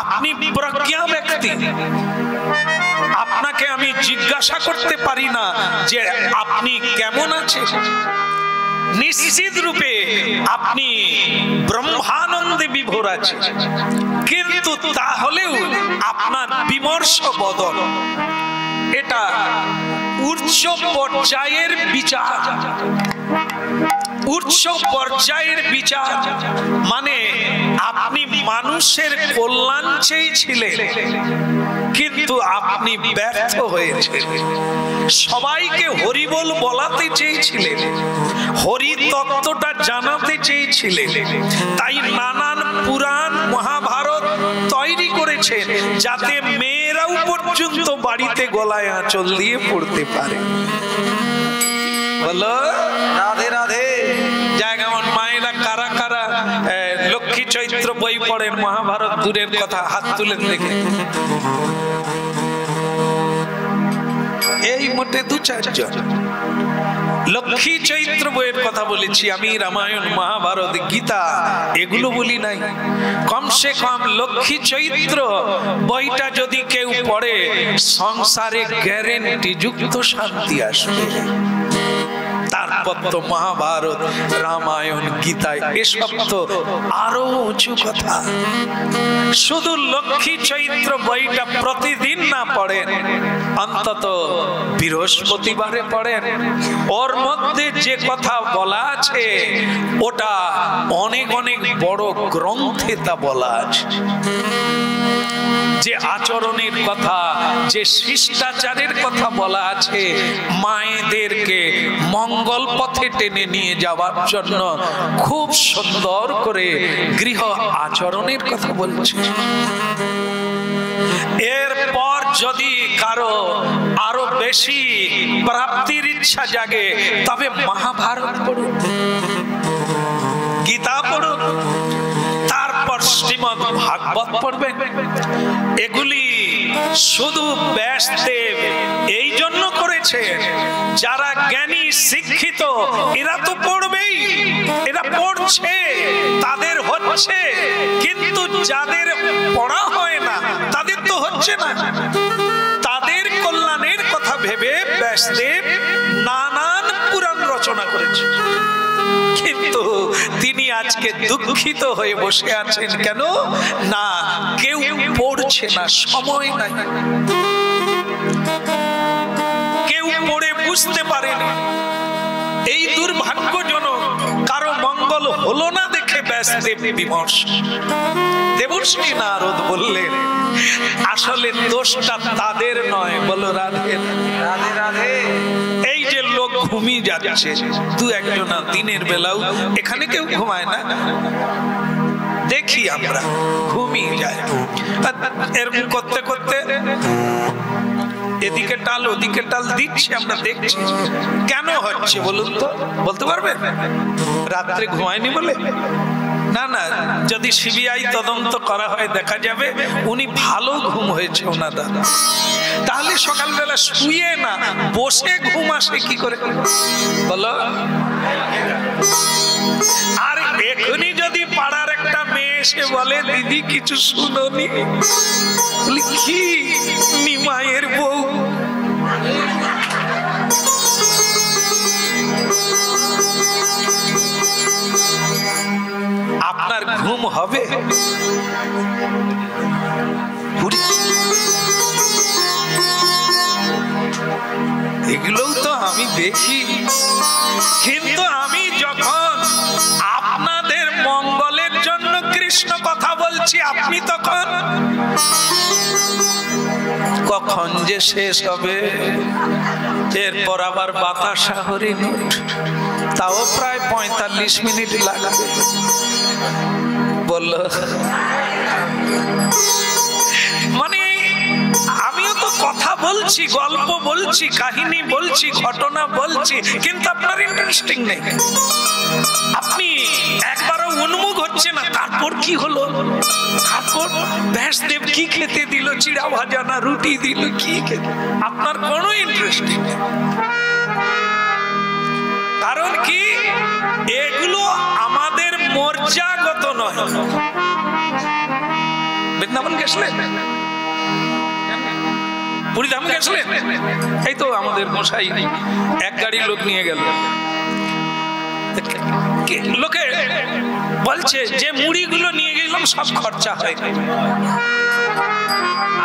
আপনি প্রজ্ঞা ব্যক্তি, আপনাকে আমি জিজ্ঞাসা করতে পারি না যে আপনি কেমন আছেন। নিশ্চিত রূপে আপনি ব্রহ্মানন্দে বিভোর আছেন, কিন্তু তাহলেও আপনার বিমর্ষ বদন এটা উচ্চ পর্যায়ের বিচার। উচ্চ পর্যায়ের বিচার মানে আপনি মানুষের কল্যাণ চেয়েছিলেন, কিন্তু আপনি ব্যর্থ হয়েছেন। সবাইকে হরিবোল বলাতে চেয়েছিলেন, হরি তত্ত্বটা জানাতে চেয়েছিলেন, তাই নানান পুরাণ মহাভারত তৈরি করেছেন যাতে মেয়েরাও পর্যন্ত বাড়িতে গলায় আঁচল দিয়ে পড়তে পারে। বলো রাধে রাধে। জায়গা মায়েরা কারা কারা লক্ষ্মী চৈত্র বই পড়েন? মহাভারত দূরের কথা, হাত তুলেন দেখে। এই মোটে 2-4 জন। লক্ষ্মী চৈত্র বইয়ের কথা বলেছি আমি, রামায়ণ মহাভারত গীতা এগুলো বলি নাই। কমসে কম লক্ষ্মী চৈত্র বইটা যদি কেউ পড়ে সংসারে গ্যারেন্টি যুক্ত শান্তি আসবে। তারপর তো মহাভারত রামায়ণ গীতা এসব তো আরো উঁচু কথা। শুধু লক্ষ্মী চৈত্র বইটা প্রতিদিন না পড়েন, অন্তত বৃহস্পতিবারে পড়েন। ওর মধ্যে যে কথা বলা আছে ওটা অনেক অনেক বড় গ্রন্থে তা বলা আছে। যে আচরণের কথা, যে শিষ্টাচারের কথা বলা আছে, মায়েদেরকে মঙ্গল পথে টেনে নিয়ে যাওয়ার জন্য খুব সুন্দর করে গৃহ আচরণের কথা বলছে। এরপর যদি কারো আরো বেশি প্রাপ্তির ইচ্ছা জাগে তবে মহাভারত পড়ুন, গীতা পড়ুন, তারপর শ্রীমদ ভাগবত পড়বেন। এগুলি শুধু ব্যাসদেব এই জন্য করেছে, যারা জ্ঞানী শিক্ষিত এরা তো পড়বেই, এরা পড়ছে, তাদের হচ্ছে। কিন্তু যাদের পড়া হয় না তাদের তো হচ্ছে না। তাদের কল্যাণের কথা ভেবে ব্যাসদেব নানান পুরাণ রচনা করেছে। কিন্তু তিনি আজকে দুঃখিত হয়ে বসে আছেন কেন? না, কেউ পড়ছে না, সময় নাই। কেউ পড়ে বুঝতে পারেনি। এই দুর্ভাগ্যজনক। কারো মঙ্গল হলো না দেখে ব্যাসদেব বিমর্ষ। দেবশ্রী নারদ বললেন আসলে দোষটা তাদের নয়। বলো রাধে রাধে রাধে। এই যে লোক ঘুমিয়ে যাচ্ছে, 2-1 জন দিনের বেলাও, এখানে কেউ ঘুমায় না, দেখি আমরা, ঘুমিয়ে যায়। এরকম করতে করতে এদিকে টাল ওদিকে টাল দিচ্ছে, আমরা দেখছি কেন হচ্ছে বলুন তো, বলতে পারবেন? রাত্রে ঘুমায়নি বলে? না না, যদি সিবিআই তদন্ত করা হয় দেখা যাবে উনি ভালো ঘুম হয়েছে ওনার। তাহলে সকালবেলা শুয়ে না বসে ঘুম আসে কি করে বলো? আর এখনই যদি পাড়ার একটা মেয়ে এসে বলে দিদি কিছু শুনোনি, কি নিমাইয়ের বউ, আপনার ঘুম হবে? এগুলোও তো আমি দেখি, কিন্তু আমি যখন আপনাদের মঙ্গলের জন্য কৃষ্ণ কথা বলছি, আপনি তখন কখন যে শেষ হবে। এরপর আবার বাতাসা হরিণুট, তাও প্রায় 45 মিনিট লাগবে বলল। মানে আমিও তো কথা বলছি, গল্প বলছি, কাহিনী বলছি, ঘটনা বলছি, কিন্তু আপনার ইন্টারেস্টিং নেই। আপনি একবারও উন্মুখ হচ্ছে না। তারপর কি হলো? তারপর ব্যাসদেব কি খেতে দিল, চিড়া ভাজা না রুটি দিল, কি খেতে? আপনার কোনো ইন্টারেস্টিং নেই। কারণ কি? এগুলো আমাদের মর্যাগত নয়। বৃন্দাবন গেছিলেন? পুরীধাম গেছিলেন? এই তো আমাদের মশাই এক গাড়ি লোক নিয়ে গেল। লোকে বলছে যে মুড়িগুলো নিয়ে গেলাম সব খরচা হয়।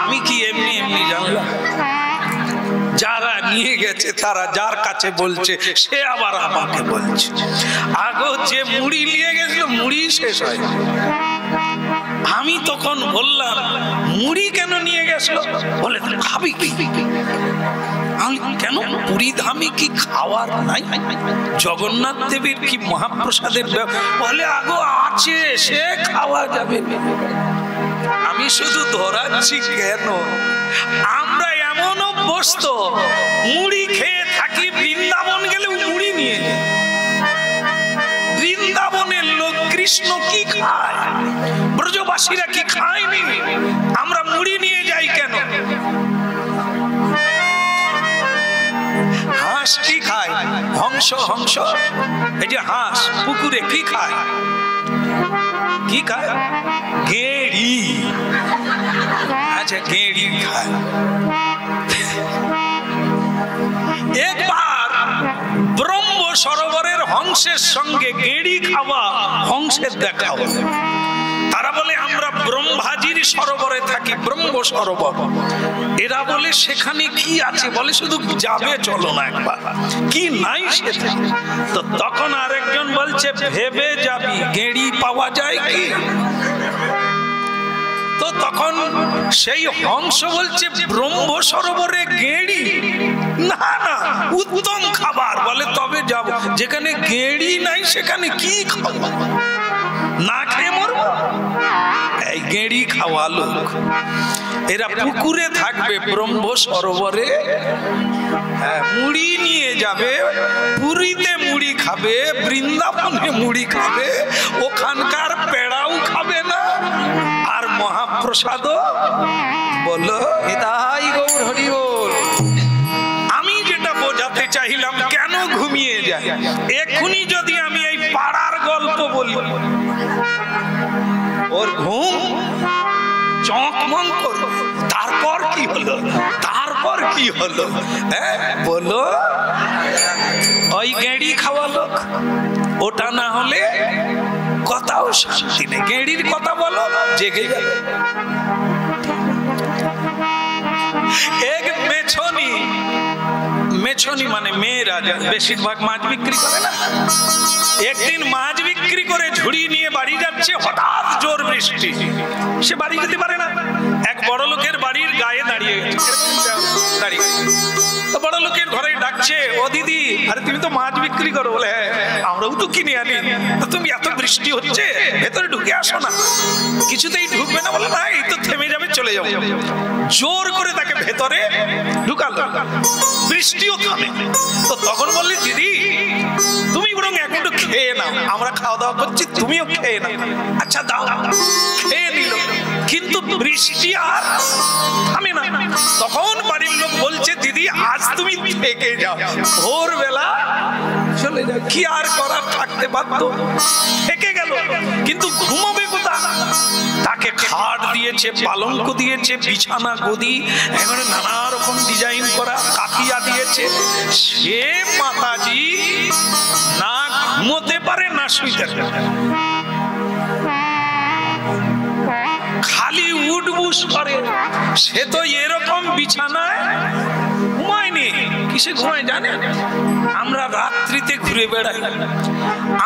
আমি কি এমনি এমনি জানলাম? যারা নিয়ে গেছে তারা যার কাছে বলছে সে আবার আমাকে বলছে আগো যে মুড়ি নিয়ে গেছিল মুড়ি শেষ হয়। আমি তখন বললাম মুড়ি কেন নিয়ে গেছিল? বলে খাবি কি? আমি কেন? পুরী ধামে কি খাওয়ার নাই? জগন্নাথ দেবের কি মহাপ্রসাদের? বলে আগো আছে, সে খাওয়া যাবে। আমি শুধু ধরাচ্ছি কেন আমরা এমন অভ্যস্ত মুড়ি খেয়ে থাকি, বৃন্দাবন গেলেও মুড়ি নিয়ে যায়। বৃন্দাবনের লোক কৃষ্ণ কি খায়, ব্রজবাসীরা কি খায়নি? আমরা মুড়ি নিয়ে যাই কেন? হাঁস কি খায়? হংস। হংস এই যে হাঁস পুকুরে কি খায়? কি খায়? গেঁড়ি। আচ্ছা গেঁড়ি খায়। একবার ব্রহ্ম সরোবরের হংসের সঙ্গে গেঁড়ি খাওয়া হংসের দেখা হলো। তারা বলে আমরা ব্রহ্মাজির সরোবরে থাকি, ব্রহ্ম সরোবর। এরা বলে সেখানে কি আছে? বলে শুধু যাবে চলো না একবার, কি নাই সেটা। তো তখন আরেকজন বলছে ভেবে যাবি, গেঁড়ি পাওয়া যায় কি? তো তখন সেই হংস বলছে ব্রহ্ম সরোবরে গেঁড়ি? না না, উত্তম খাবার। বলে তবে যাব। যেখানে গেঁড়ি নাই সেখানে কি খাবো? না খেয়ে মরবো? এই গেঁড়ি খাওয়া লোক এরা পুকুরে থাকবে, ব্রহ্ম সরোবরে মুড়ি নিয়ে যাবে, পুরীতে মুড়ি খাবে, বৃন্দাবনে মুড়ি খাবে, ওখানকার পেড়াও খাবে না, আর মহাপ্রসাদও বলো নিতাই গৌর হরি বল। আমি যেটা বোঝাতে চাইলাম কেন ঘুমিয়ে যায়, এখনই যদি আমি এই পাড়ার গল্প বলি ওর ঘুম চকমং করো। তারপর কি হলো? তারপর কি হলো? বলো ওই গেঁড়ি খাওয়া লোক, ওটা না হলে কথাও শান্তি নেই। গেঁড়ির কথা বলো জেগে যাবে। এক মেছনি, মেছনি মানে মেয়েরা বেশিরভাগ মাছ বিক্রি করে না, একদিন মাছ বিক্রি করে ঝুড়ি নিয়ে বাড়ি যাচ্ছে, হঠাৎ জোর বৃষ্টি, সে বাড়ি যেতে পারে না। এক বড় লোকের বাড়ির গায়ে দাঁড়িয়ে গেছে, দাঁড়িয়ে তো বড় লোকের ঘরে ডাকছে, ও দিদি, আরে তুমি তো মাছ বিক্রি করো? বলে হ্যাঁ, আমরাও তো কিনে আনি। তুমি এত বৃষ্টি হচ্ছে ভেতরে ঢুকে আসো না। কিছুতেই ঢুকবে না, বলে না এই তো থেমে যাবে, চলে যাবে। জোর করে তাকে ভেতরে ঢুকালো, বৃষ্টিও থামে। তো তখন বললি দিদি তুমি বরং একটু খেয়ে নাও, আমরা খাওয়া দাওয়া করছি, তুমিও খেয়ে নাও। আচ্ছা দাও। খেয়ে নিল, কিন্তু বৃষ্টি আর থামে না। তখন বাড়ির লোক বলছে দিদি আজ তুমি থেকে যাও, ভোরবেলা চলে যাও। কি আর করার, থাকতে বাধ্য, থেকে গেল। কিন্তু ঘুমাবে কোথায়? তাকে খাট দিয়েছে, পালঙ্ক দিয়েছে, বিছানা গদি এখানে নানা রকম ডিজাইন করা, কাকিয়া দিয়েছে। সে মাতাজি না ঘুমোতে পারে না শুইতে পারে, খালি উঠবুস করে। সে তো এরকম বিছানায় ঘুমায়নি। কিসে ঘুমায় জানে? আমরা রাত্রিতে ঘুরে বেড়াই,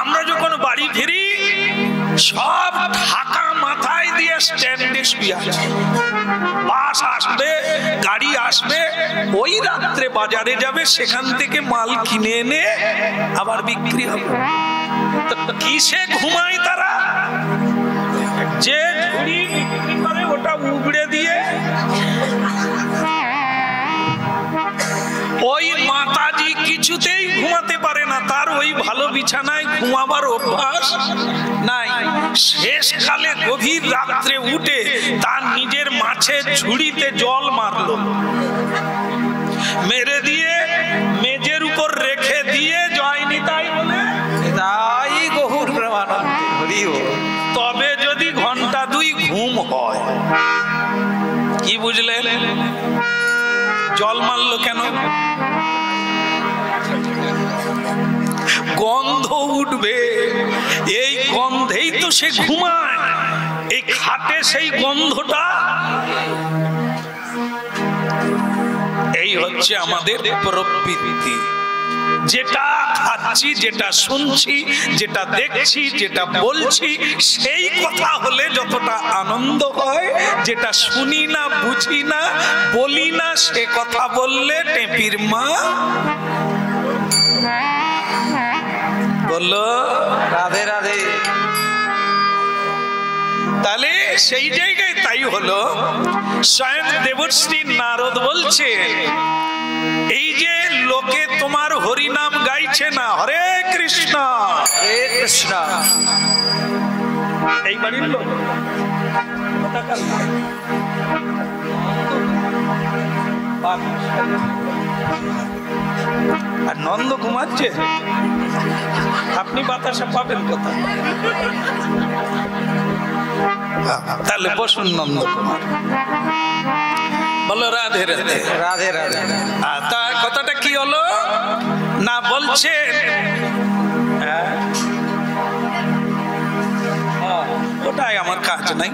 আমরা যখন বাড়ি ফিরি সব ঢাকা মাথায় দিয়ে স্ট্যান্ডে শুয়ে আছে। বাস আসবে, গাড়ি আসবে, ওই রাত্রে বাজারে যাবে, সেখান থেকে মাল কিনে এনে আবার বিক্রি হবে। কিসে ঘুমায় তারা? যে ঝুড়ি বিক্রি করে ওটা উগড়ে দিয়ে ওই মাতাজি কিছুতেই ঘুমাতে পারে না, তার ওই ভালো বিছানায় ঘুমাবার অভ্যাস নাই। শেষকালে গভীর রাত্রে উঠে তার নিজের মাছের ঝুড়িতে জল মারলো, মেরে দিয়ে মেজের উপর রেখে দিয়ে জয়নি তাই বলে তাই গৌর প্রেমানন্দে হরি বল। তবে যদি ঘন্টা দুই ঘুম হয়। কি বুঝলে? জল মারলো কেন? গন্ধ উঠবে, এই গন্ধেই তো সে ঘুমায়। এই খাটে সেই গন্ধটা, এই হচ্ছে আমাদের প্রবৃত্তি। যেটা খাচ্ছি, যেটা শুনছি, যেটা দেখছি, যেটা বলছি, সেই কথা হলে যতটা আনন্দ হয়, যেটা শুনি না, বুঝি না, বলি না, সে কথা বললে টেপির মা বললো রাধে রাধে। তাহলে সেই জায়গায় তাই হলো, স্বয়ং দেবশ্রী নারদ বলছে এই যে লোকে তোমার হরিনাম গাইছে না, হরে কৃষ্ণ হরে কৃষ্ণ, এই বাড়ির লোক আর নন্দ ঘুমাচ্ছে, আপনি বাতাসে পাবেন কোথায়? তাহলে বসুন নন্দ কুমার, বলো রাধে রাধে। রাধে রাধে। তা কথাটা কি হলো না, বলছে ওটাই আমার কাজ নাই,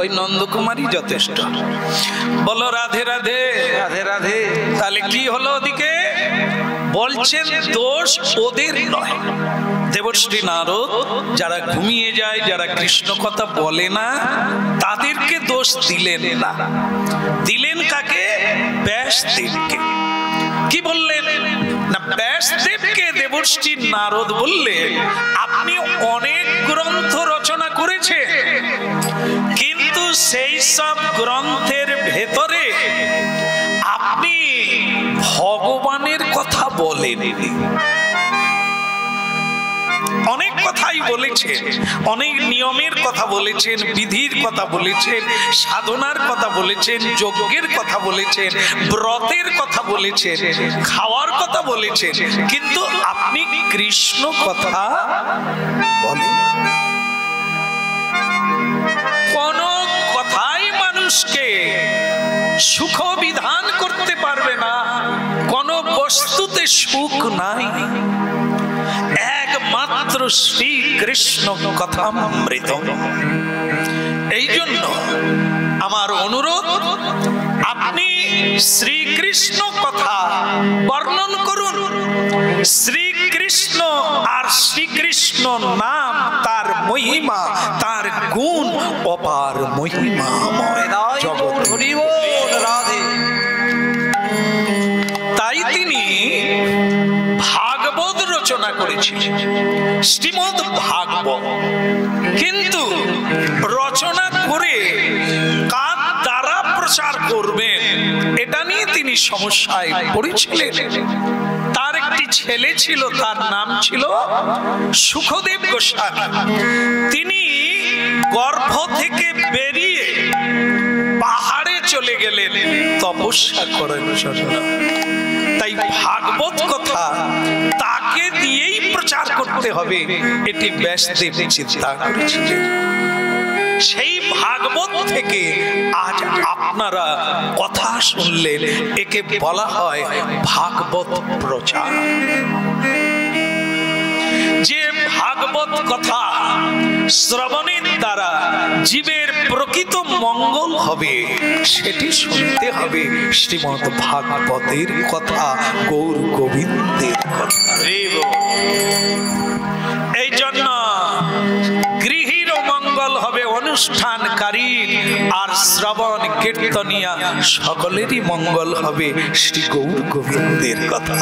ওই নন্দকুমারই যথেষ্ট। বলো রাধে রাধে। রাধে রাধে। তাহলে কি হলো ওদিকে? বলছেন দোষ ওদের নয়। দেবশ্রী নারদ যারা ঘুমিয়ে যায়, যারা কৃষ্ণ কথা বলে না, তাদেরকে দোষ দিলেন না। দিলেন কাকে? ব্যাসদেবকে। কি বললেন না, ব্যাসদেবকে দেবশ্রী নারদ বললেন আপনি অনেক গ্রন্থ রচনা করেছেন, কিন্তু সেই সব গ্রন্থের ভেতরে আপনি ভগবানের কথা বলেননি। অনেক কথাই বলেছেন, অনেক নিয়মের কথা বলেছেন, বিধির কথা বলেছেন, সাধনার কথা বলেছেন, যজ্ঞের কথা বলেছেন, ব্রতের কথা বলেছেন, খাওয়ার কথা বলেছেন, কিন্তু আপনি কৃষ্ণ কথা বলেন। কোন কথাই মানুষকে সুখ বিধান করতে পারবে না, কোন বস্তুতে সুখ নাই, একমাত্র শ্রীকৃষ্ণ কথামৃত। এই জন্য আমার অনুরোধ, আপনি শ্রীকৃষ্ণ কথা বর্ণন করুন। শ্রীকৃষ্ণ আর শ্রীকৃষ্ণ নাম, তার মহিমা, তার গুণ অপার মহিমাময় জগৎ। রাধে। তাই তিনি ভাগবত রচনা করেছিলেন, শ্রীমদ্ ভাগবত। কিন্তু রচনা করে কার দ্বারা প্রচার করবেন এটা নিয়ে তিনি সমস্যায় পড়েছিলেন। তার একটি ছেলে ছিল, তার নাম ছিল সুখদেব গোস্বামী। তিনি গর্ভ থেকে বেরিয়ে পাহাড়ে চলে গেলেন তপস্যা করার জন্য। তাই ভাগবত কথা তাকে দিয়েই প্রচার করতে হবে, এটি ব্যাসদেব চিন্তা করেছিলেন। সেই ভাগবত থেকে আজ আপনারা কথা শুনলেন, একে বলা হয় ভাগবত প্রচার। যে ভাগবত কথা শ্রবণের দ্বারা জীবের প্রকৃত মঙ্গল হবে, সেটি শুনতে হবে শ্রীমদ্ ভাগবতের কথা, গৌর গোবিন্দের কথা। এই জন্য গৃহীর মঙ্গল হবে অনুষ্ঠানকারী, আর শ্রবণ কীর্তনিয়া সকলেরই মঙ্গল হবে শ্রী গৌর গোবিন্দের কথা।